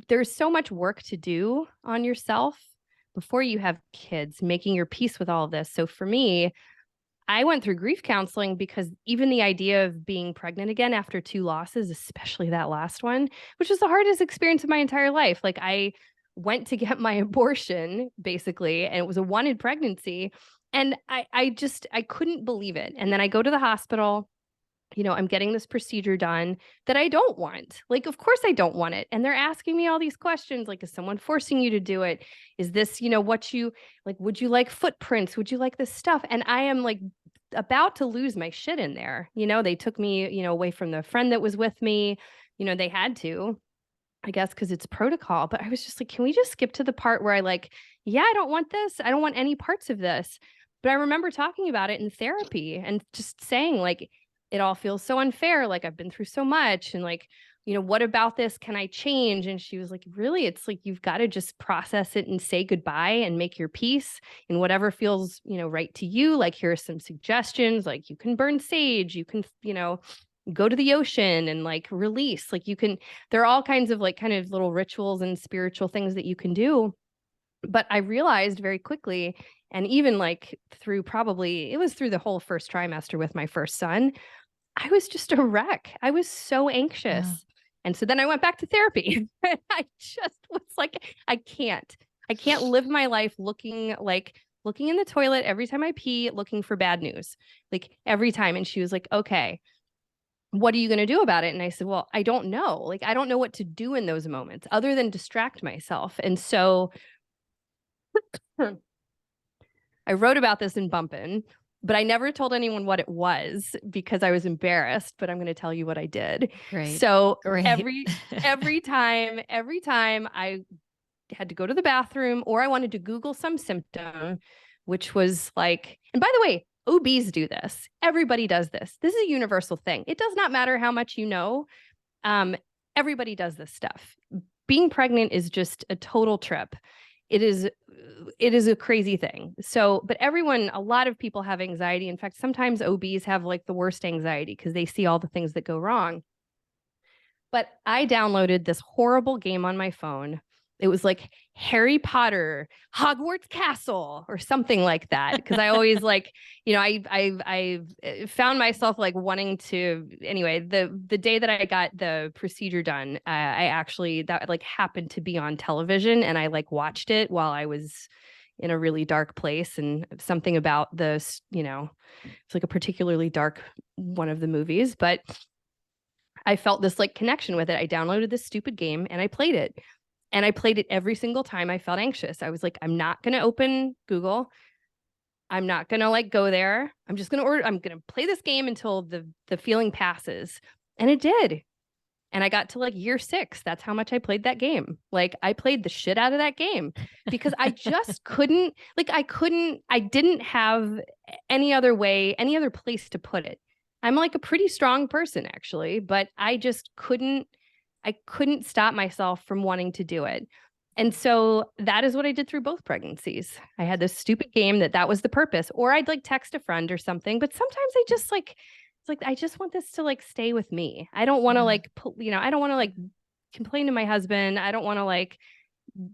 there's so much work to do on yourself before you have kids, making your peace with all of this. So for me, I went through grief counseling because even the idea of being pregnant again after 2 losses, especially that last one, which was the hardest experience of my entire life. Like, I went to get my abortion basically, and it was a wanted pregnancy. And I couldn't believe it. And then I go to the hospital, I'm getting this procedure done that I don't want. Like, of course I don't want it. And they're asking me all these questions. Like, is someone forcing you to do it? Is this, what you like? Would you like footprints? Would you like this stuff? And I am like about to lose my shit in there. They took me, away from the friend that was with me. They had to, I guess, because it's protocol. But I was just like, can we just skip to the part where I don't want this. I don't want any parts of this. But I remember talking about it in therapy and just saying, like, it all feels so unfair. Like I've been through so much and like, what about this? Can I change? And she was like, really, it's like, you've got to just process it and say goodbye and make your peace in whatever feels, right to you. Like, here are some suggestions. Like you can burn sage, you can, go to the ocean and like release, like there are all kinds of like kind of little rituals and spiritual things that you can do. But I realized very quickly, and even like it was through the whole first trimester with my first son, I was just a wreck. I was so anxious. Yeah. And so then I went back to therapy. I just was like, I can't live my life looking in the toilet every time I pee, looking for bad news, like every time. And she was like, okay, what are you going to do about it? And I said, well, I don't know. Like, I don't know what to do in those moments other than distract myself. And so I wrote about this in Bumpin', but I never told anyone what it was because I was embarrassed, but I'm going to tell you what I did. Great. So Great. every time I had to go to the bathroom or I wanted to Google some symptom, which was like, and by the way, OBs do this. Everybody does this. This is a universal thing. It does not matter how much you know. Everybody does this stuff. Being pregnant is just a total trip. It is a crazy thing. So, but a lot of people have anxiety. In fact, sometimes OBs have like the worst anxiety because they see all the things that go wrong. But I downloaded this horrible game on my phone. It was like Harry Potter, Hogwarts Castle, or something like that. Because I always like, I found myself like wanting to. Anyway, the day that I got the procedure done, that like happened to be on television, and I like watched it while I was in a really dark place, and something about this, it's like a particularly dark one of the movies, but I felt this like connection with it. I downloaded this stupid game and I played it. And I played it every single time I felt anxious. I was like, I'm not going to open Google. I'm not going to like go there. I'm going to play this game until the feeling passes. And it did. And I got to like year 6. That's how much I played that game. Like I played the shit out of that game because I just I didn't have any other place to put it. I'm like a pretty strong person actually, but I just couldn't stop myself from wanting to do it. And so that is what I did through both pregnancies. I had this stupid game that was the purpose, or I'd like text a friend or something. But sometimes I just like, it's like, I just want this to like stay with me. I don't want to I don't want to like complain to my husband. I don't want to like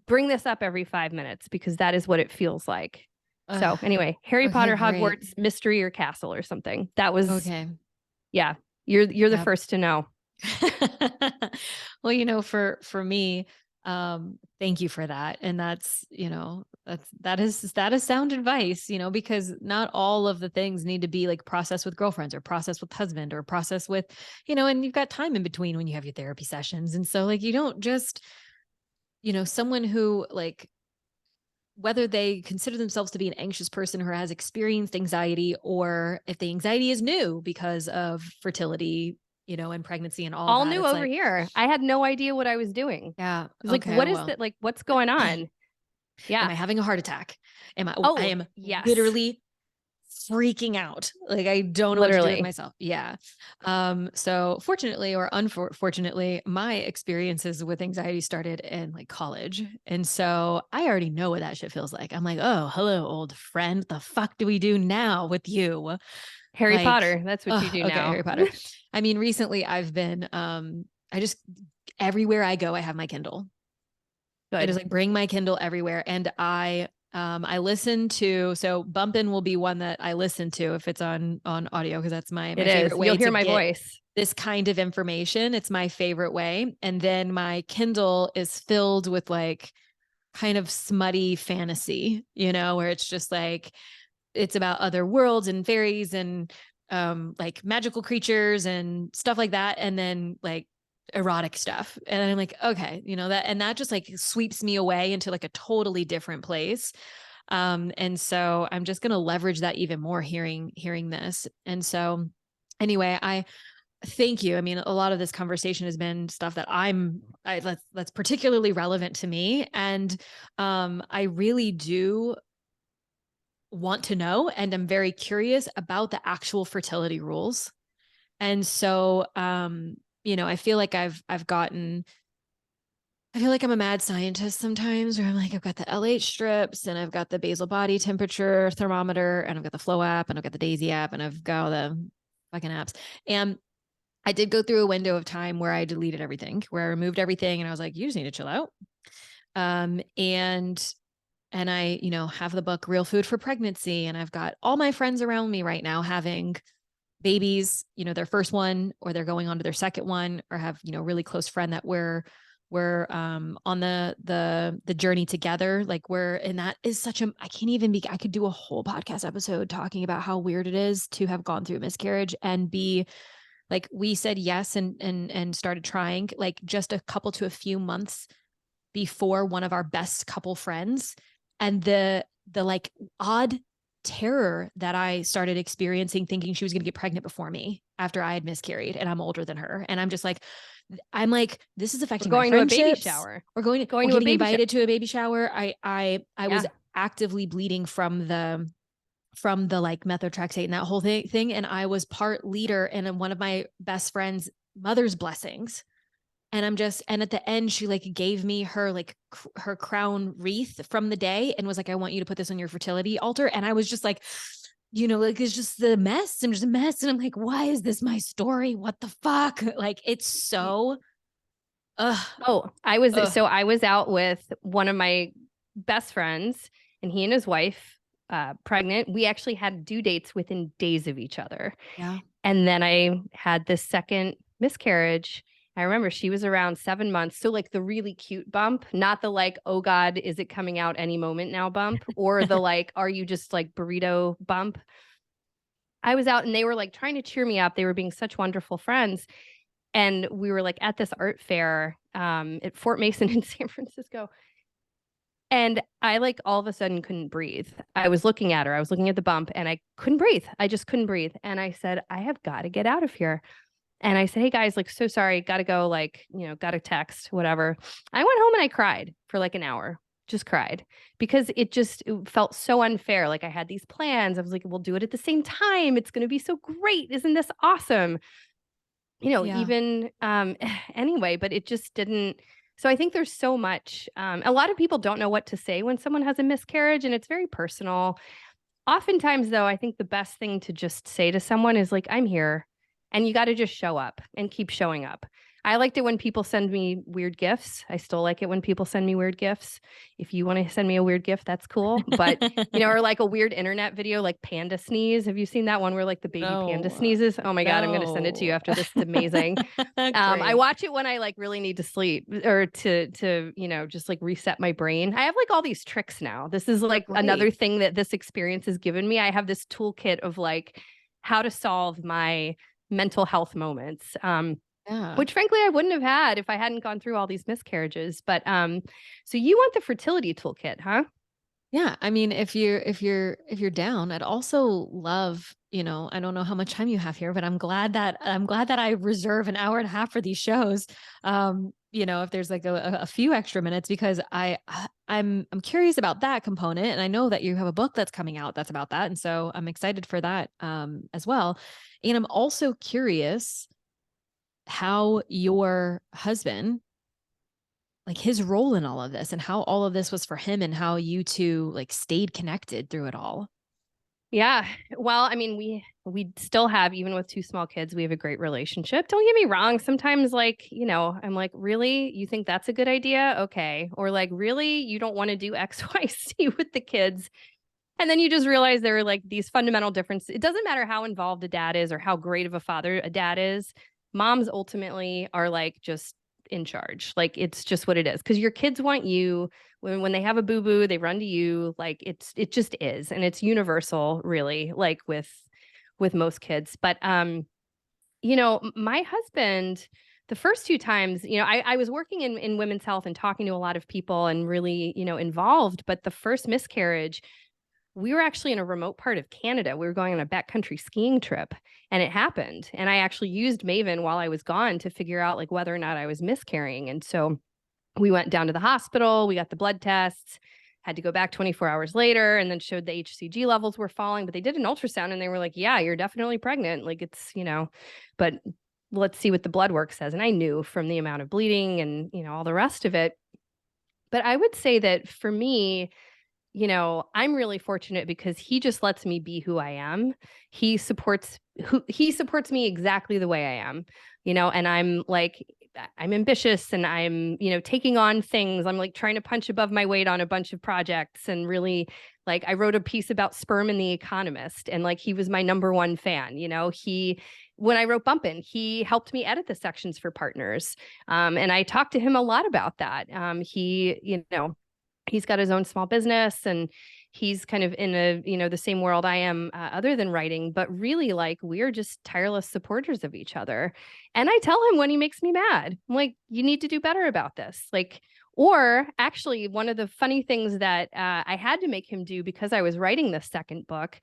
bring this up every 5 minutes because that is what it feels like. So anyway, Harry Potter, great. Hogwarts, Mystery or Castle or something. That was, okay. Yeah, you're the first to know. Well, for me, thank you for that. And that is sound advice, because not all of the things need to be like processed with girlfriends or processed with husband or processed with, and you've got time in between when you have your therapy sessions. And so like, you don't just, someone who like, whether they consider themselves to be an anxious person who has experienced anxiety, or if the anxiety is new because of fertility, and pregnancy and all that. New it's over like, here. I had no idea what I was doing. Yeah. I was like, what is that? Like, what's going on? Yeah. Am I having a heart attack? I am yes. literally freaking out. Like I don't know what to do with myself. Yeah. So fortunately or unfortunately, my experiences with anxiety started in like college. And so I already know what that shit feels like. I'm like, oh, hello, old friend. What the fuck do we do now with you? Harry Potter. That's what you do now. Harry Potter. I mean, recently I've been, everywhere I go, I have my Kindle. Good. I just like bring my Kindle everywhere. And I listen to, so Bumpin' will be one that I listen to if it's on audio, because that's my favorite way. You'll hear my voice. This kind of information. It's my favorite way. And then my Kindle is filled with like kind of smutty fantasy, where it's just like, it's about other worlds and fairies and like magical creatures and stuff like that. And then like erotic stuff. And I'm like, okay, that just like sweeps me away into like a totally different place. And so I'm just going to leverage that even more hearing this. And so anyway, I thank you. I mean, a lot of this conversation has been stuff that that's particularly relevant to me. And I really do want to know, and I'm very curious about the actual fertility rules, And so, I feel like I feel like I'm a mad scientist sometimes, where I'm like, I've got the LH strips and I've got the basal body temperature thermometer and I've got the Flow app and I've got the Daisy app and I've got all the fucking apps. And I did go through a window of time where I deleted everything, where I removed everything and I was like, you just need to chill out. And I, have the book Real Food for Pregnancy. And I've got all my friends around me right now having babies, their first one, or they're going on to their second one, or have, really close friend that we're on the journey together. Like and that is I can't even I could do a whole podcast episode talking about how weird it is to have gone through a miscarriage and be like, we said yes and started trying like just a couple to a few months before one of our best couple friends. And the like odd terror that I started experiencing, thinking she was going to get pregnant before me after I had miscarried, and I'm older than her. And I'm like, this is affecting my friendships. To a baby shower. We're getting invited to a baby shower. I was actively bleeding from the like methotrexate and that whole thing. And I was part leader in one of my best friend's mother's blessings. And and at the end, she like gave me her her crown wreath from the day and was like, I want you to put this on your fertility altar. And I was just like, it's just the mess. I'm just a mess. And I'm like, why is this my story? What the fuck? Like, it's so, I was out with one of my best friends, and he and his wife, pregnant. We actually had due dates within days of each other. Yeah. And then I had this second miscarriage. I remember she was around 7 months. So like the really cute bump, not the like, oh God, is it coming out any moment now bump, or the like, are you just like burrito bump? I was out and they were like trying to cheer me up. They were being such wonderful friends. And we were like at this art fair at Fort Mason in San Francisco. And I like all of a sudden couldn't breathe. I was looking at her. I was looking at the bump and I couldn't breathe. I just couldn't breathe. And I said, I have got to get out of here. And I said, hey guys, like, so sorry, got to go, like, got to text, whatever. I went home and I cried for like an hour, just cried, because it felt so unfair. Like I had these plans. I was like, we'll do it at the same time. It's going to be so great. Isn't this awesome? Even anyway, but it just didn't. So I think there's so much. A lot of people don't know what to say when someone has a miscarriage, and it's very personal. Oftentimes, though, I think the best thing to just say to someone is like, I'm here. And you got to just show up and keep showing up. I liked it when people send me weird gifts. I still like it when people send me weird gifts. If you want to send me a weird gift, that's cool. But, or like a weird internet video, like panda sneeze. Have you seen that one where like the baby panda sneezes? Oh my God, I'm going to send it to you after this. It's amazing. I watch it when I like really need to sleep or to just like reset my brain. I have like all these tricks now. This is like another thing that this experience has given me. I have this toolkit of like how to solve my mental health moments, which frankly I wouldn't have had if I hadn't gone through all these miscarriages. But so you want the fertility toolkit, huh? Yeah. I mean, if you're down, I'd also love, I don't know how much time you have here, but I'm glad that I reserve an hour and a half for these shows. If there's like a few extra minutes, because I'm curious about that component. And I know that you have a book that's coming out that's about that. And so I'm excited for that as well. And I'm also curious how your husband, like his role in all of this and how all of this was for him and how you two like stayed connected through it all. Yeah. Well, I mean, we still have, even with two small kids, we have a great relationship. Don't get me wrong. Sometimes like, I'm like, really? You think that's a good idea? Okay. Or like, really? You don't want to do X, Y, Z with the kids? And then you just realize there are like these fundamental differences. It doesn't matter how involved a dad is or how great of a father a dad is. Moms ultimately are like just in charge. Like it's just what it is. Because your kids want you. When they have a boo-boo, they run to you. Like it just is. And it's universal, really, like with most kids. But my husband, the first two times, I was working in women's health and talking to a lot of people and really, involved. But the first miscarriage, we were actually in a remote part of Canada. We were going on a backcountry skiing trip, and it happened. And I actually used Maven while I was gone to figure out like whether or not I was miscarrying. And so we went down to the hospital, we got the blood tests, had to go back 24 hours later and then showed the HCG levels were falling, but they did an ultrasound and they were like, yeah, you're definitely pregnant. Like it's, but let's see what the blood work says. And I knew from the amount of bleeding and, all the rest of it. But I would say that for me, I'm really fortunate because he just lets me be who I am. He supports me exactly the way I am, and I'm ambitious and I'm, taking on things. I'm like trying to punch above my weight on a bunch of projects and really I wrote a piece about sperm in The Economist and he was my number one fan, when I wrote Bumpin', he helped me edit the sections for Partners. And I talked to him a lot about that. He's got his own small business and he's kind of in the same world I am, other than writing, but really we're just tireless supporters of each other. And I tell him when he makes me mad, I'm like, you need to do better about this. Or actually one of the funny things that I had to make him do because I was writing the second book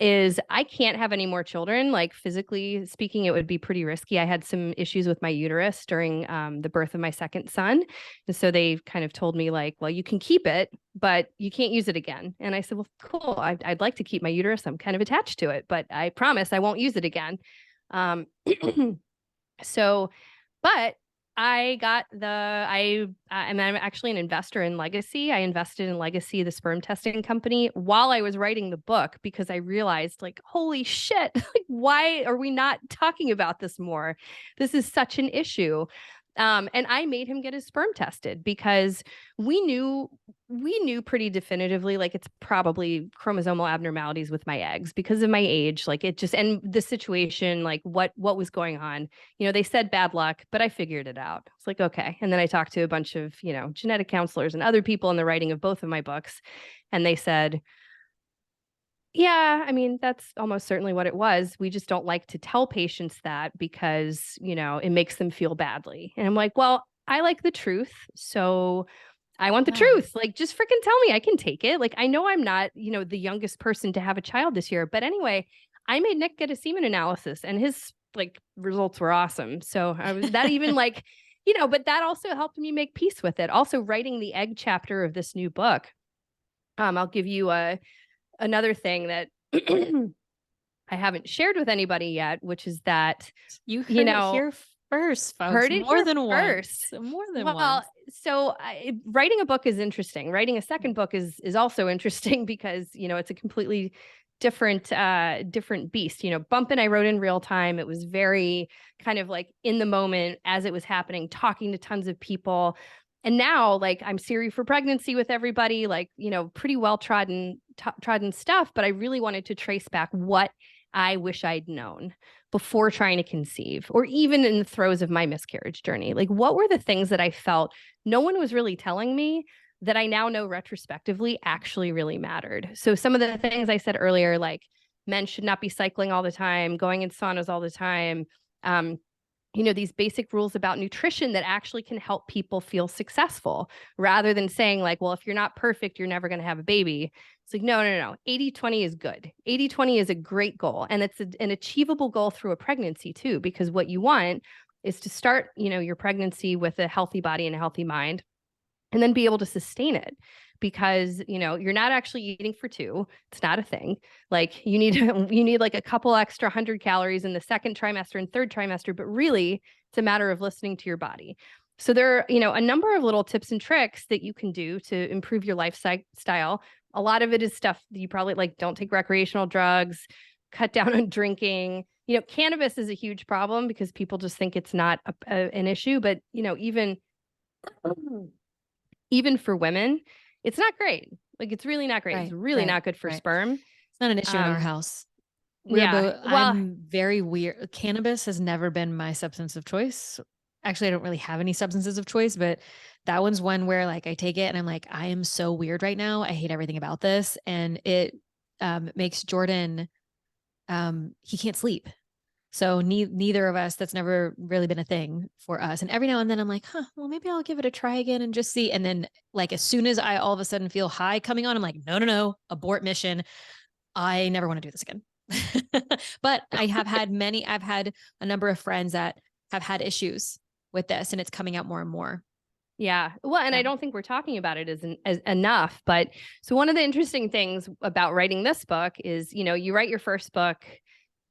is I can't have any more children. Physically speaking, it would be pretty risky. I had some issues with my uterus during the birth of my second son. And so they kind of told me well, you can keep it, but you can't use it again. And I said, well, cool. I'd like to keep my uterus. I'm kind of attached to it, but I promise I won't use it again. But I'm actually an investor in Legacy. I invested in Legacy, the sperm testing company, while I was writing the book because I realized holy shit, why are we not talking about this more? This is such an issue. And I made him get his sperm tested because we knew pretty definitively, it's probably chromosomal abnormalities with my eggs because of my age, it just, and the situation, what was going on, they said bad luck, but I figured it out. It's okay. And then I talked to a bunch of, genetic counselors and other people in the writing of both of my books. And they said, yeah, I mean, that's almost certainly what it was. We just don't like to tell patients that because, it makes them feel badly. And I'm like, well, I like the truth. So I want the truth. Just freaking tell me I can take it. I know I'm not, the youngest person to have a child this year. But anyway, I made Nick get a semen analysis and his results were awesome. So I was that even but that also helped me make peace with it. Also writing the egg chapter of this new book. I'll give you another thing that I haven't shared with anybody yet, which is that you heard it here first, folks. Heard it more than first. More than once. So writing a book is interesting. Writing a second book is also interesting because it's a completely different beast. Bumpin' I wrote in real time. It was very kind of in the moment as it was happening, talking to tons of people. And now I'm Siri for pregnancy with everybody, pretty well trodden stuff. But I really wanted to trace back what I wish I'd known before trying to conceive, or even in the throes of my miscarriage journey. What were the things that I felt no one was really telling me that I now know retrospectively actually really mattered? So some of the things I said earlier, men should not be cycling all the time, going in saunas all the time, these basic rules about nutrition that actually can help people feel successful, rather than saying well, if you're not perfect, you're never going to have a baby. It's no. 80-20 is good. 80-20 is a great goal. And it's an achievable goal through a pregnancy too, because what you want is to start, your pregnancy with a healthy body and a healthy mind, and then be able to sustain it. Because, you're not actually eating for two. It's not a thing. You need a couple extra 100 calories in the second trimester and third trimester, but really it's a matter of listening to your body. So there are, a number of little tips and tricks that you can do to improve your lifestyle. A lot of it is stuff that you probably don't take recreational drugs, cut down on drinking. Cannabis is a huge problem because people just think it's not an issue, but even for women, it's not great. It's really not great. It's really not good for sperm. It's not an issue in our house. I'm very weird. Cannabis has never been my substance of choice. Actually, I don't really have any substances of choice, but that one's one where I take it and I'm I am so weird right now. I hate everything about this. And it makes Jordan, he can't sleep. So neither of us, that's never really been a thing for us. And every now and then I'm well, maybe I'll give it a try again and just see. And then as soon as I all of a sudden feel high coming on, I'm no, abort mission. I never want to do this again. But I've had a number of friends that have had issues with this and it's coming out more and more. Yeah. Well, and I Yeah. don't think we're talking about it as enough. But so one of the interesting things about writing this book is, you write your first book,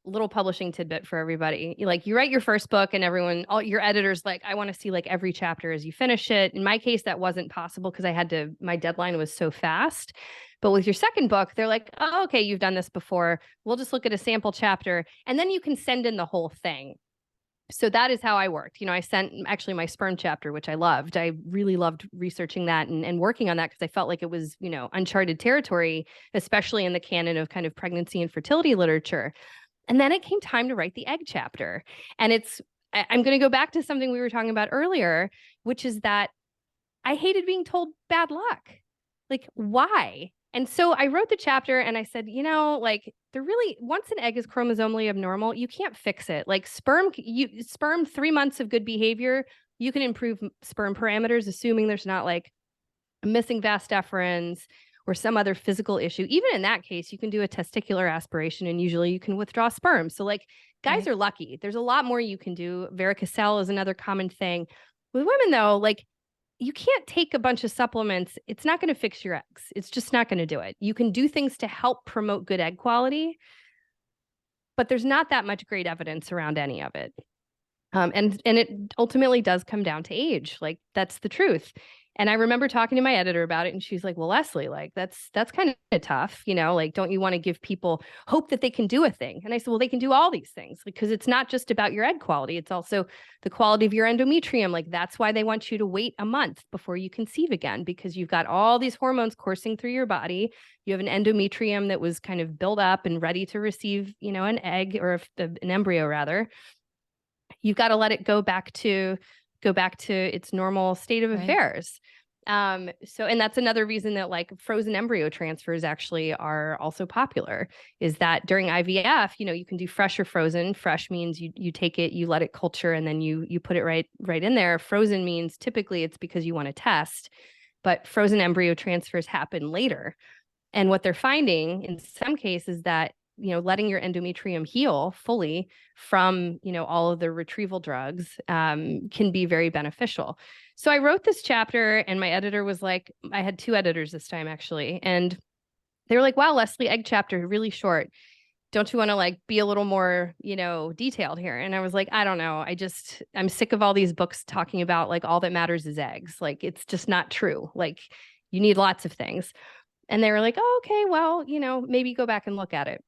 little publishing tidbit for everybody. You write your first book and all your editors like, I want to see like every chapter as you finish it. In my case, that wasn't possible because my deadline was so fast. But with your second book, they're like, oh, okay, you've done this before. We'll just look at a sample chapter and then you can send in the whole thing. So that is how I worked. I sent actually my sperm chapter, which I loved. I really loved researching that and working on that because I felt like it was, uncharted territory, especially in the canon of kind of pregnancy and fertility literature. And then it came time to write the egg chapter. And I'm going to go back to something we were talking about earlier, which is that I hated being told bad luck. Like, why? And so I wrote the chapter and I said, once an egg is chromosomally abnormal, you can't fix it. Like sperm 3 months of good behavior, you can improve sperm parameters, assuming there's not like a missing vas deferens or some other physical issue. Even in that case, you can do a testicular aspiration and usually you can withdraw sperm. So like guys Right. are lucky. There's a lot more you can do. Varicocele is another common thing. With women though, like you can't take a bunch of supplements. It's not going to fix your eggs. It's just not going to do it. You can do things to help promote good egg quality, but there's not that much great evidence around any of it. And it ultimately does come down to age. Like that's the truth. And I remember talking to my editor about it and she's like, well, Leslie, like that's kind of tough, like, don't you want to give people hope that they can do a thing? And I said, well, they can do all these things because it's not just about your egg quality. It's also the quality of your endometrium. Like that's why they want you to wait a month before you conceive again, because you've got all these hormones coursing through your body. You have an endometrium that was kind of built up and ready to receive, an egg or an embryo rather. You've got to let it go back to its normal state of affairs. And that's another reason that like frozen embryo transfers actually are also popular, is that during IVF, you can do fresh or frozen. Fresh means you take it, you let it culture, and then you put it right in there. Frozen means typically it's because you want to test, but frozen embryo transfers happen later. And what they're finding in some cases that letting your endometrium heal fully from, all of the retrieval drugs can be very beneficial. So I wrote this chapter and my editor was like, I had 2 editors this time actually. And they were like, wow, Leslie, egg chapter, really short. Don't you want to like be a little more, detailed here? And I was like, I don't know. I'm sick of all these books talking about like all that matters is eggs. Like, it's just not true. Like you need lots of things. And they were like, oh, okay, well, maybe go back and look at it.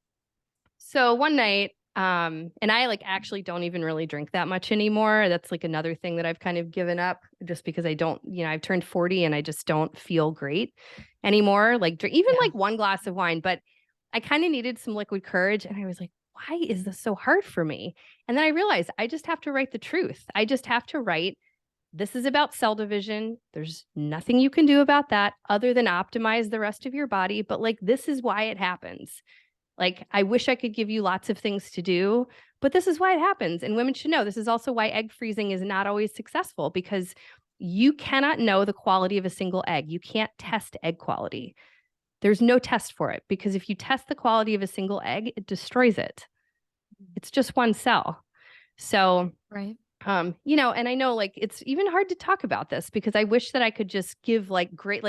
So one night, and I like actually don't even really drink that much anymore. That's like another thing that I've kind of given up just because I don't, I've turned 40 and I just don't feel great anymore. Like even like one glass of wine, but I kind of needed some liquid courage. And I was like, why is this so hard for me? And then I realized I just have to write the truth. I just have to write, this is about cell division. There's nothing you can do about that other than optimize the rest of your body. But like, this is why it happens. Like, I wish I could give you lots of things to do, but this is why it happens. And women should know this is also why egg freezing is not always successful, because you cannot know the quality of a single egg. You can't test egg quality. There's no test for it, because if you test the quality of a single egg, it destroys it. It's just one cell. So, Right. And I know like it's even hard to talk about this because I wish that I could just give like great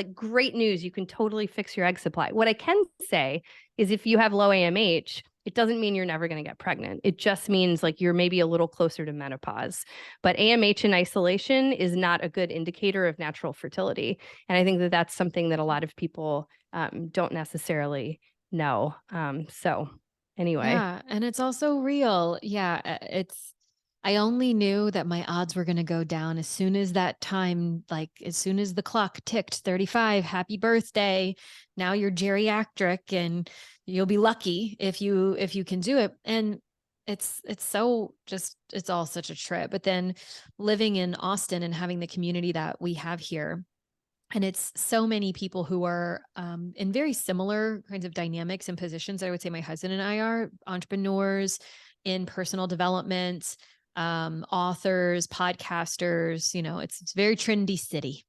news. You can totally fix your egg supply. What I can say is if you have low AMH, it doesn't mean you're never going to get pregnant. It just means like you're maybe a little closer to menopause. But AMH in isolation is not a good indicator of natural fertility. And I think that that's something that a lot of people don't necessarily know. So anyway. Yeah. And it's also real. Yeah. I only knew that my odds were going to go down as soon as that time, like as soon as the clock ticked 35, happy birthday. Now you're geriatric and you'll be lucky if you can do it. And it's all such a trip. But then living in Austin and having the community that we have here, and it's so many people who are in very similar kinds of dynamics and positions. I would say my husband and I are entrepreneurs in personal development, authors, podcasters. It's very trendy city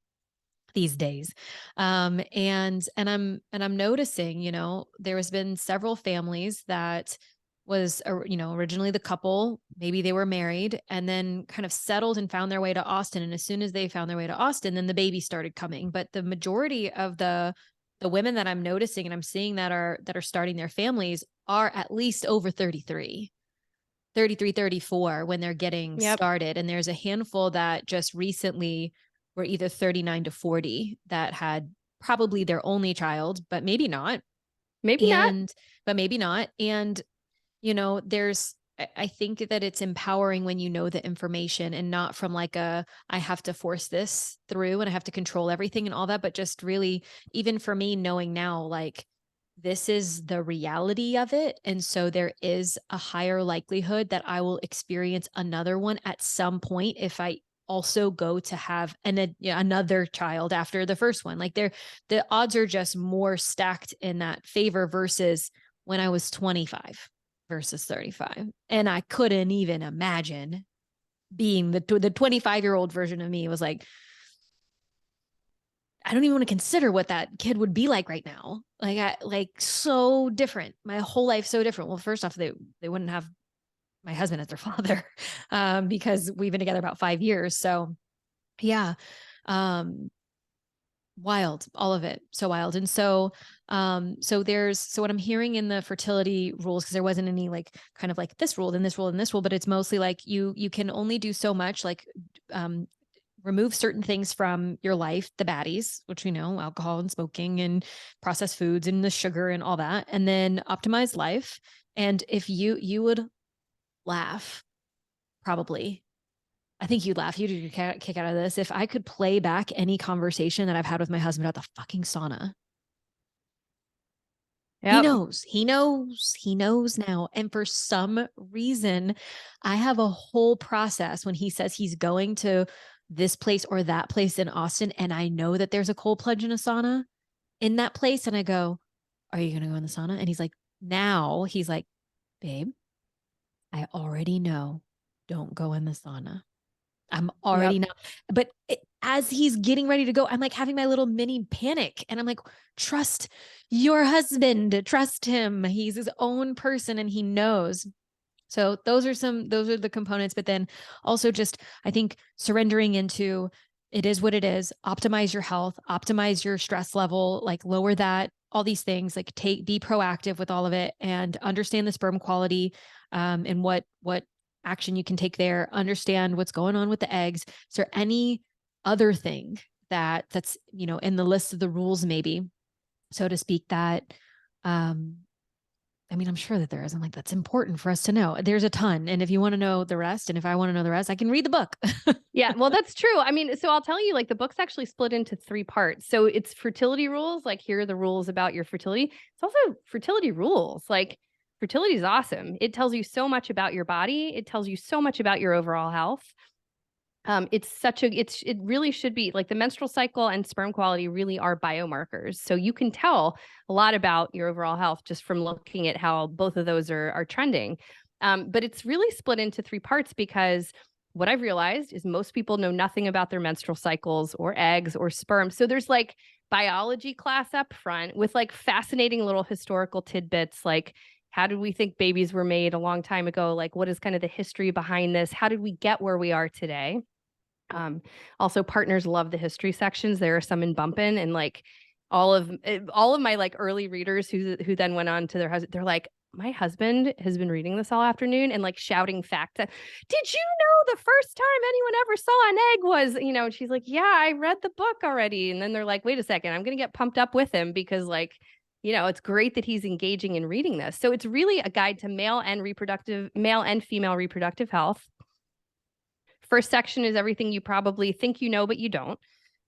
these days. And I'm noticing, there has been several families that was, originally the couple, maybe they were married and then kind of settled and found their way to Austin. And as soon as they found their way to Austin, then the baby started coming. But the majority of the women that I'm noticing and I'm seeing that are starting their families are at least over 33, 34 when they're getting started. And there's a handful that just recently were either 39 to 40 that had probably their only child, but maybe not. But maybe not. And I think that it's empowering when you know the information and not from like I have to force this through and I have to control everything and all that, but just really, even for me, knowing now, like, this is the reality of it. And so there is a higher likelihood that I will experience another one at some point if I also go to have another child after the first one. Like, the odds are just more stacked in that favor versus when I was 25 versus 35. And I couldn't even imagine being the 25-year-old version of me. Was like, I don't even want to consider what that kid would be like right now. Like so different. My whole life so different. Well, first off, they wouldn't have my husband as their father, because we've been together about 5 years. So yeah. Wild, all of it. So wild. And so what I'm hearing in the fertility rules, because there wasn't any like kind of like this rule and this rule and this rule, but it's mostly like you can only do so much, like remove certain things from your life, the baddies, which we know, alcohol and smoking and processed foods and the sugar and all that, and then optimize life. And if you would laugh, probably, I think you'd laugh. You'd get a kick out of this. If I could play back any conversation that I've had with my husband at the fucking sauna. Yep. He knows now. And for some reason, I have a whole process when he says he's going to this place or that place in Austin. And I know that there's a cold plunge and a sauna in that place. And I go, are you going to go in the sauna? And he's like, babe, I already know. Don't go in the sauna. I'm already not. But as he's getting ready to go, I'm like having my little mini panic. And I'm like, trust your husband, trust him. He's his own person and he knows. So those are the components. But then also just, I think, surrendering into it is what it is. Optimize your health, optimize your stress level, like lower that, all these things, like be proactive with all of it and understand the sperm quality, and what action you can take there, understand what's going on with the eggs. Is there any other thing that's, in the list of the rules, maybe, so to speak, that, I'm sure that there is. I'm like, that's important for us to know. There's a ton. And if you want to know the rest, and if I want to know the rest, I can read the book. Yeah, well, that's true. So I'll tell you, like, the book's actually split into 3 parts. So it's fertility rules, like, here are the rules about your fertility. It's also fertility rules. Like, fertility is awesome. It tells you so much about your body. It tells you so much about your overall health. It really should be like the menstrual cycle and sperm quality really are biomarkers. So you can tell a lot about your overall health just from looking at how both of those are trending. But it's really split into 3 parts because what I've realized is most people know nothing about their menstrual cycles or eggs or sperm. So there's like biology class up front with like fascinating little historical tidbits, like how did we think babies were made a long time ago? Like, what is kind of the history behind this? How did we get where we are today? Also, partners love the history sections. There are some in Bumpin', and like all of my like early readers who then went on to their husband, they're like, my husband has been reading this all afternoon and like shouting facts. Did you know the first time anyone ever saw an egg was, and she's like, yeah, I read the book already. And then they're like, wait a second, I'm going to get pumped up with him because like, it's great that he's engaging in reading this. So it's really a guide to male and female reproductive health. First section is everything you probably think you know, but you don't.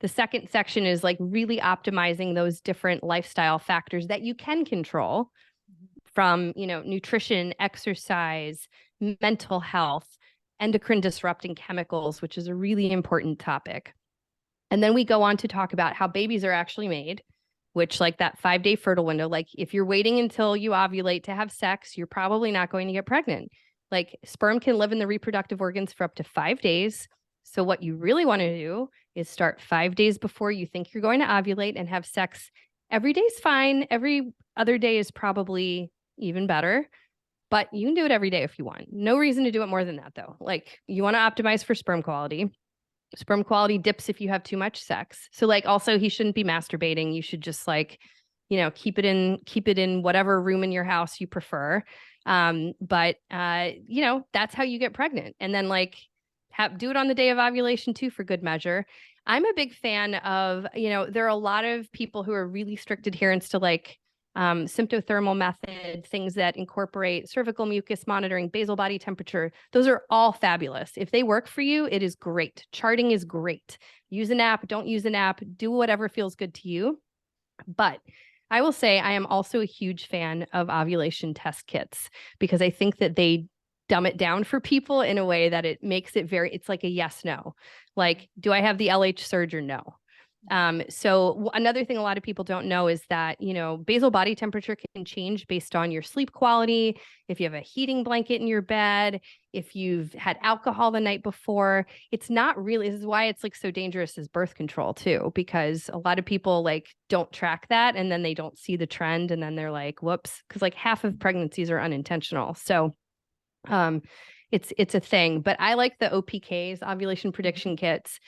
The second section is like really optimizing those different lifestyle factors that you can control from, nutrition, exercise, mental health, endocrine disrupting chemicals, which is a really important topic. And then we go on to talk about how babies are actually made, which like that 5-day fertile window, like if you're waiting until you ovulate to have sex, you're probably not going to get pregnant. Like sperm can live in the reproductive organs for up to 5 days. So what you really want to do is start 5 days before you think you're going to ovulate and have sex. Every day's fine. Every other day is probably even better. but you can do it every day if you want. No reason to do it more than that though. Like you want to optimize for sperm quality. Sperm quality dips if you have too much sex. So like also he shouldn't be masturbating. You should just like, keep it in whatever room in your house you prefer. But that's how you get pregnant. And then like do it on the day of ovulation too, for good measure. I'm a big fan of, there are a lot of people who are really strict adherents to like symptothermal method, things that incorporate cervical mucus monitoring, basal body temperature. Those are all fabulous. If they work for you, it is great. Charting is great. Use an app, don't use an app, do whatever feels good to you. But I will say I am also a huge fan of ovulation test kits because I think that they dumb it down for people in a way that it makes it it's like a yes, no. Like, do I have the LH surge or no? So another thing a lot of people don't know is that, basal body temperature can change based on your sleep quality, if you have a heating blanket in your bed, if you've had alcohol the night before. It's not really, this is why it's like so dangerous as birth control too, because a lot of people like don't track that and then they don't see the trend and then they're like, whoops, because like half of pregnancies are unintentional. So it's a thing, but I like the OPKs, ovulation prediction kits.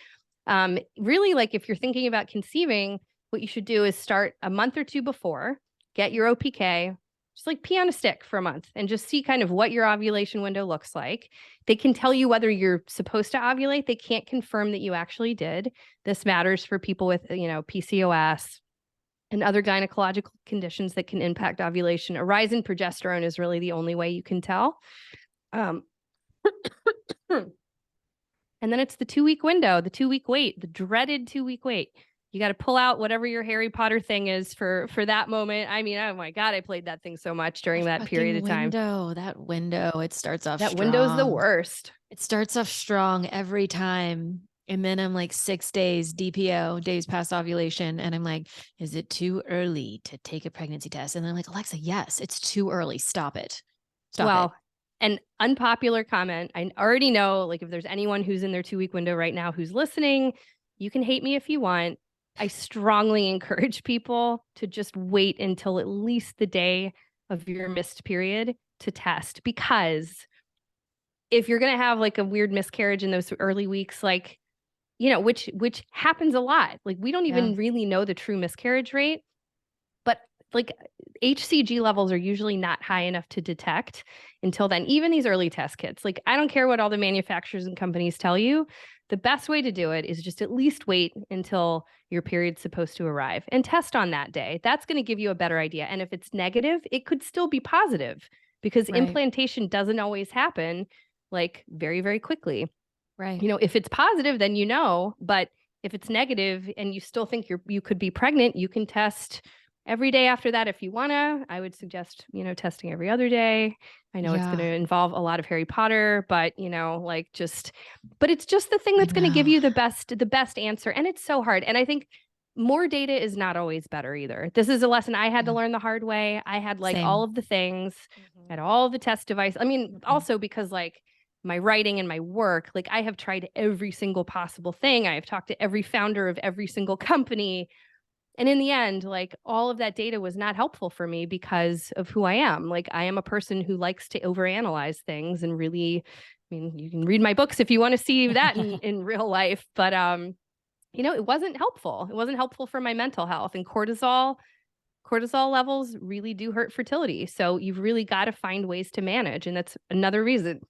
Really, like if you're thinking about conceiving, what you should do is start a month or two before, get your OPK, just like pee on a stick for a month and just see kind of what your ovulation window looks like. They can tell you whether you're supposed to ovulate. They can't confirm that you actually did. This matters for people with, PCOS and other gynecological conditions that can impact ovulation. A rise in progesterone is really the only way you can tell. And then it's the 2-week window, the 2-week wait, the dreaded 2-week wait. You got to pull out whatever your Harry Potter thing is for that moment. I mean, oh my God, I played that thing so much during that period of time. That window, it starts off that strong. Window's the worst. It starts off strong every time. And then I'm like 6 days, DPO, days past ovulation. And I'm like, is it too early to take a pregnancy test? And I'm like, Alexa, yes, it's too early. Stop it. Stop it. An unpopular comment. I already know, like, if there's anyone who's in their 2-week window right now who's listening, you can hate me if you want. I strongly encourage people to just wait until at least the day of your missed period to test, because if you're going to have like a weird miscarriage in those early weeks, like, which happens a lot. Like, we don't even really know the true miscarriage rate, but like HCG levels are usually not high enough to detect until then. Even these early test kits, like I don't care what all the manufacturers and companies tell you, the best way to do it is just at least wait until your period's supposed to arrive and test on that day. That's going to give you a better idea. And if it's negative, it could still be positive, because implantation doesn't always happen like very, very quickly. Right. If it's positive, then but if it's negative and you still think you could be pregnant, you can test every day after that if you want to. I would suggest, testing every other day. I know it's going to involve a lot of Harry Potter, but but it's just the thing that's going to give you the best answer. And it's so hard. And I think more data is not always better either. This is a lesson I had to learn the hard way. I had like all of the things, had all the test devices. I mean, also because like my writing and my work, like I have tried every single possible thing. I have talked to every founder of every single company. And in the end, like all of that data was not helpful for me because of who I am. Like I am a person who likes to overanalyze things and really, I mean, you can read my books if you want to see that in real life, but it wasn't helpful. It wasn't helpful for my mental health, and cortisol levels really do hurt fertility. So you've really got to find ways to manage. And that's another reason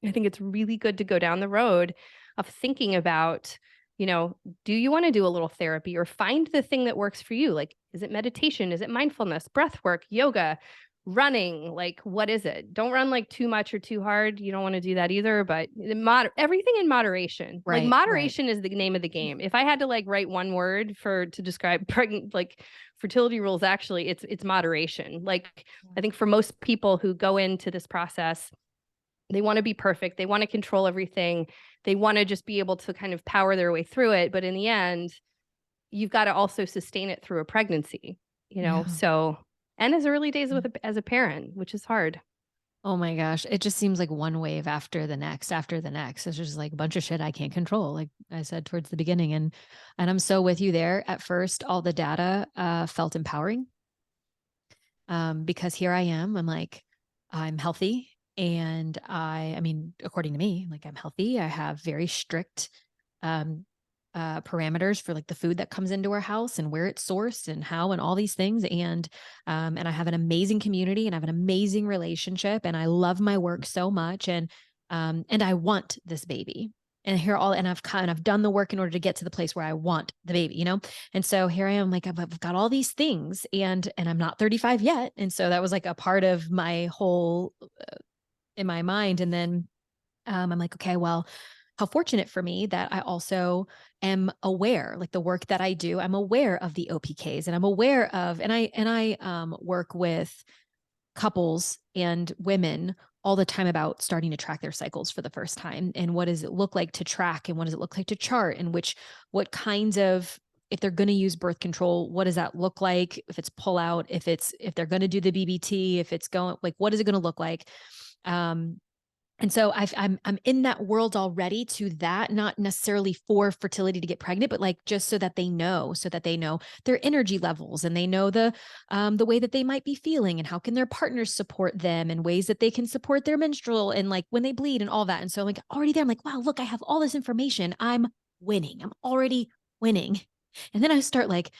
I think it's really good to go down the road of thinking about, do you want to do a little therapy, or find the thing that works for you? Like, is it meditation? Is it mindfulness, breath work, yoga, running? Like, what is it? Don't run like too much or too hard. You don't want to do that either, but everything in moderation. Right, like moderation is the name of the game. If I had to like write one word to describe pregnant, like fertility rules, actually it's moderation. Like I think for most people who go into this process, they want to be perfect. They want to control everything. They want to just be able to kind of power their way through it. But in the end, you've got to also sustain it through a pregnancy, So, and as early days as a parent, which is hard. Oh my gosh. It just seems like one wave after the next. It's just like a bunch of shit I can't control, like I said towards the beginning. And I'm so with you there. At first, all the data felt empowering. Because here I am. I'm like, I'm healthy. And I mean, according to me, like I'm healthy. I have very strict um, parameters for like the food that comes into our house and where it's sourced and how and all these things. And I have an amazing community and I have an amazing relationship and I love my work so much. And I want this baby. And here all and I've done the work in order to get to the place where I want the baby, you know? And so here I am, like I've got all these things and I'm not 35 yet. And so that was like a part of my whole in my mind. And then I'm like, okay, well, how fortunate for me that I also am aware, like the work that I do, I'm aware of the OPKs and I'm aware of, and I work with couples and women all the time about starting to track their cycles for the first time. And what does it look like to track? And what does it look like to chart? And what kinds of, if they're going to use birth control, what does that look like? If it's pull out, if they're going to do the BBT, if it's going, like, what is it going to look like? And so I'm in that world already to that, not necessarily for fertility to get pregnant, but like just so that they know their energy levels and they know the way that they might be feeling and how can their partners support them and ways that they can support their menstrual and like when they bleed and all that. And so like already there, I'm like, wow, look, I have all this information. I'm winning. I'm already winning. And then I start like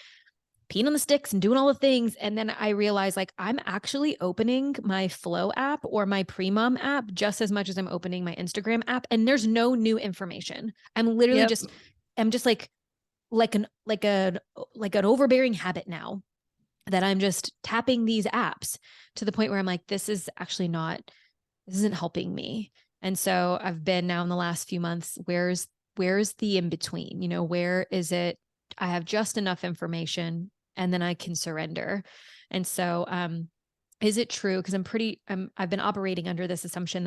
peeing on the sticks and doing all the things. And then I realized like I'm actually opening my Flow app or my Premom app just as much as I'm opening my Instagram app. And there's no new information. I'm literally Yep. I'm just like an overbearing habit now that I'm just tapping these apps to the point where I'm like, this isn't helping me. And so I've been now in the last few months, where's the in between? You know, where is it? I have just enough information and then I can surrender. And so, is it true? Because I've been operating under this assumption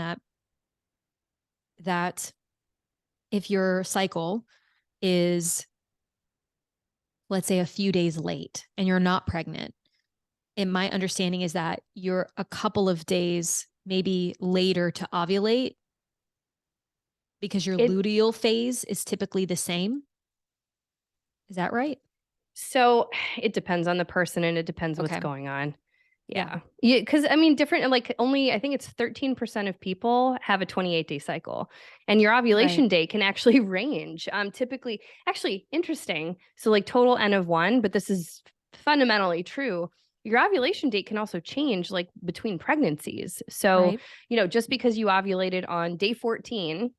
that if your cycle is, let's say, a few days late and you're not pregnant, and my understanding is that you're a couple of days maybe later to ovulate because your It luteal phase is typically the same. Is that right? So it depends on the person and it depends what's Okay. going on. Yeah. Yeah. Because I mean, different, like only, I think it's 13% of people have a 28-day cycle. And your ovulation Right. day can actually range. Typically, actually, interesting. So, like total N of one, but this is fundamentally true. Your ovulation date can also change like between pregnancies. So, Right. just because you ovulated on day 14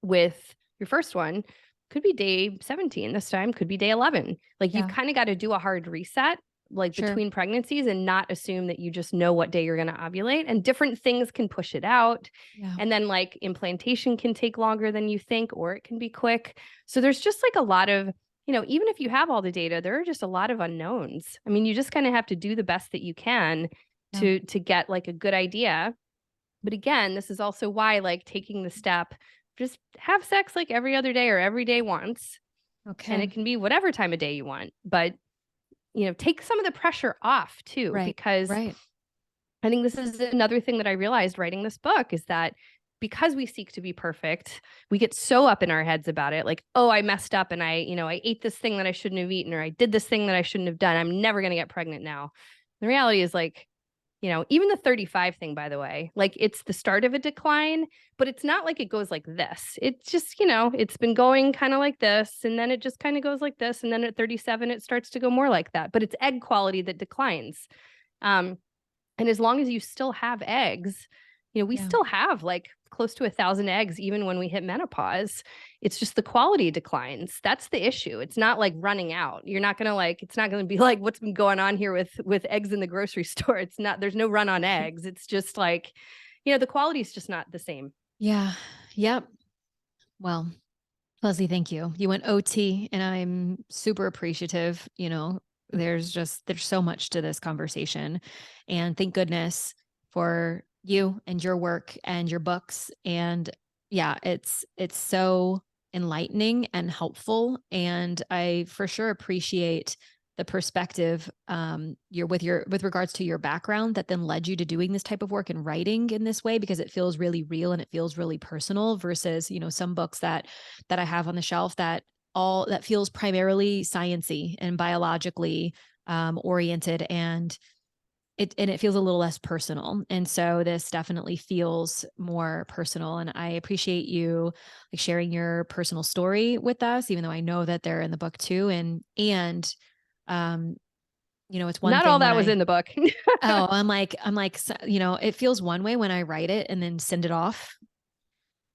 with your first one, could be day 17 this time, could be day 11. Like you've Yeah. kind of got to do a hard reset like Sure. between pregnancies and not assume that you just know what day you're going to ovulate, and different things can push it out. Yeah. And then like implantation can take longer than you think, or it can be quick. So there's just like a lot of, even if you have all the data, there are just a lot of unknowns. I mean, you just kind of have to do the best that you can Yeah. to get like a good idea. But again, this is also why like taking the step, just have sex like every other day or every day once. And Okay. it can be whatever time of day you want. But, take some of the pressure off too, Right. because Right. I think this is another thing that I realized writing this book is that because we seek to be perfect, we get so up in our heads about it. Like, oh, I messed up and I ate this thing that I shouldn't have eaten, or I did this thing that I shouldn't have done. I'm never going to get pregnant now. The reality is like, even the 35 thing, by the way, like it's the start of a decline, but it's not like it goes like this. It's just, it's been going kind of like this, and then it just kind of goes like this. And then at 37, it starts to go more like that. But it's egg quality that declines. And as long as you still have eggs, we Yeah. still have like close to 1,000 eggs, even when we hit menopause. It's just the quality declines. That's the issue. It's not like running out. You're not going to like, it's not going to be like what's been going on here with eggs in the grocery store. It's not, there's no run on eggs. It's just like, the quality is just not the same. Yeah. Yep. Well, Leslie, thank you. You went OT and I'm super appreciative. There's so much to this conversation. And thank goodness for you and your work and your books. And yeah, it's so enlightening and helpful. And I for sure appreciate the perspective with regards to your background that then led you to doing this type of work and writing in this way, because it feels really real and it feels really personal versus some books that I have on the shelf that feels primarily sciency and biologically oriented. And it feels a little less personal. And so this definitely feels more personal. And I appreciate you like sharing your personal story with us, even though I know that they're in the book too. Um, it's one Not thing all when that was in the book. I'm like, it feels one way when I write it and then send it off.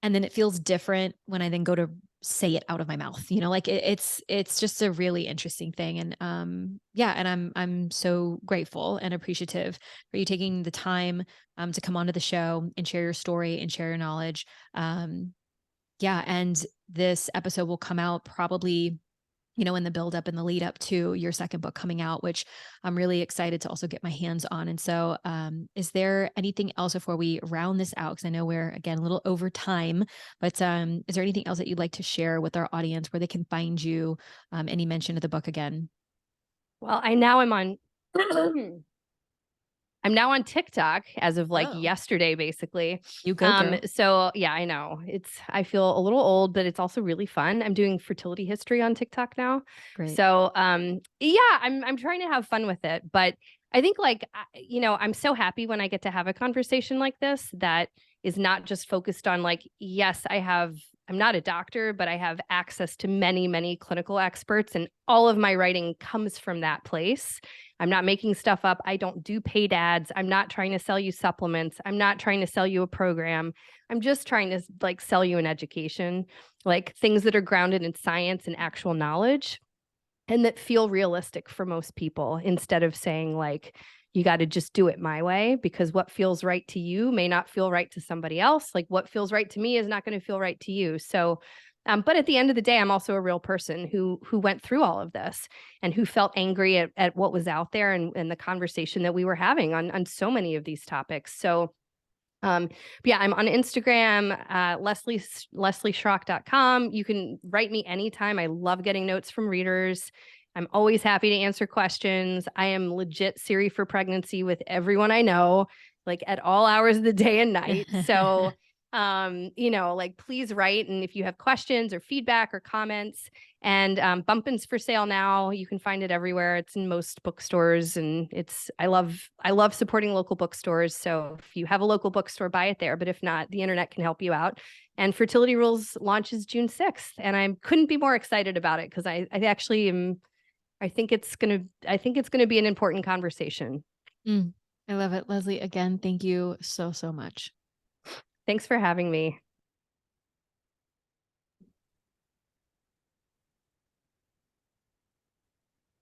And then it feels different when I then go to say it out of my mouth, like it's just a really interesting thing. And yeah, and I'm so grateful and appreciative for you taking the time to come onto the show and share your story and share your knowledge. Yeah, and this episode will come out probably in the build up and the lead up to your second book coming out, which I'm really excited to also get my hands on. And so, is there anything else before we round this out? Because I know we're, again, a little over time, but is there anything else that you'd like to share with our audience where they can find you? Any mention of the book again? Well, I now am on I'm now on TikTok as of like Oh, yesterday, basically. you go, girl. So yeah, I know I feel a little old, but it's also really fun. I'm doing fertility history on TikTok now. Great. So yeah, I'm trying to have fun with it. But I think I'm so happy when I get to have a conversation like this that is not just focused on like, yes, I'm not a doctor, but I have access to many, many clinical experts, and all of my writing comes from that place. I'm not making stuff up. I don't do paid ads. I'm not trying to sell you supplements. I'm not trying to sell you a program. I'm just trying to like sell you an education, like things that are grounded in science and actual knowledge and that feel realistic for most people, instead of saying like, you got to just do it my way, because what feels right to you may not feel right to somebody else. Like what feels right to me is not going to feel right to you. So, but at the end of the day, I'm also a real person who went through all of this and who felt angry at what was out there, and the conversation that we were having on so many of these topics. So but yeah, I'm on Instagram, leslieschrock.com. You can write me anytime. I love getting notes from readers. I'm always happy to answer questions. I am legit Siri for pregnancy with everyone I know, like at all hours of the day and night. So, like please write. And if you have questions or feedback or comments, and Bumpin's for sale now. You can find it everywhere. It's in most bookstores, and I love supporting local bookstores. So if you have a local bookstore, buy it there. But if not, the internet can help you out. And Fertility Rules launches June 6th, and I couldn't be more excited about it because I actually am. I think it's gonna be an important conversation. I love it, Leslie. Again, thank you so much. Thanks for having me.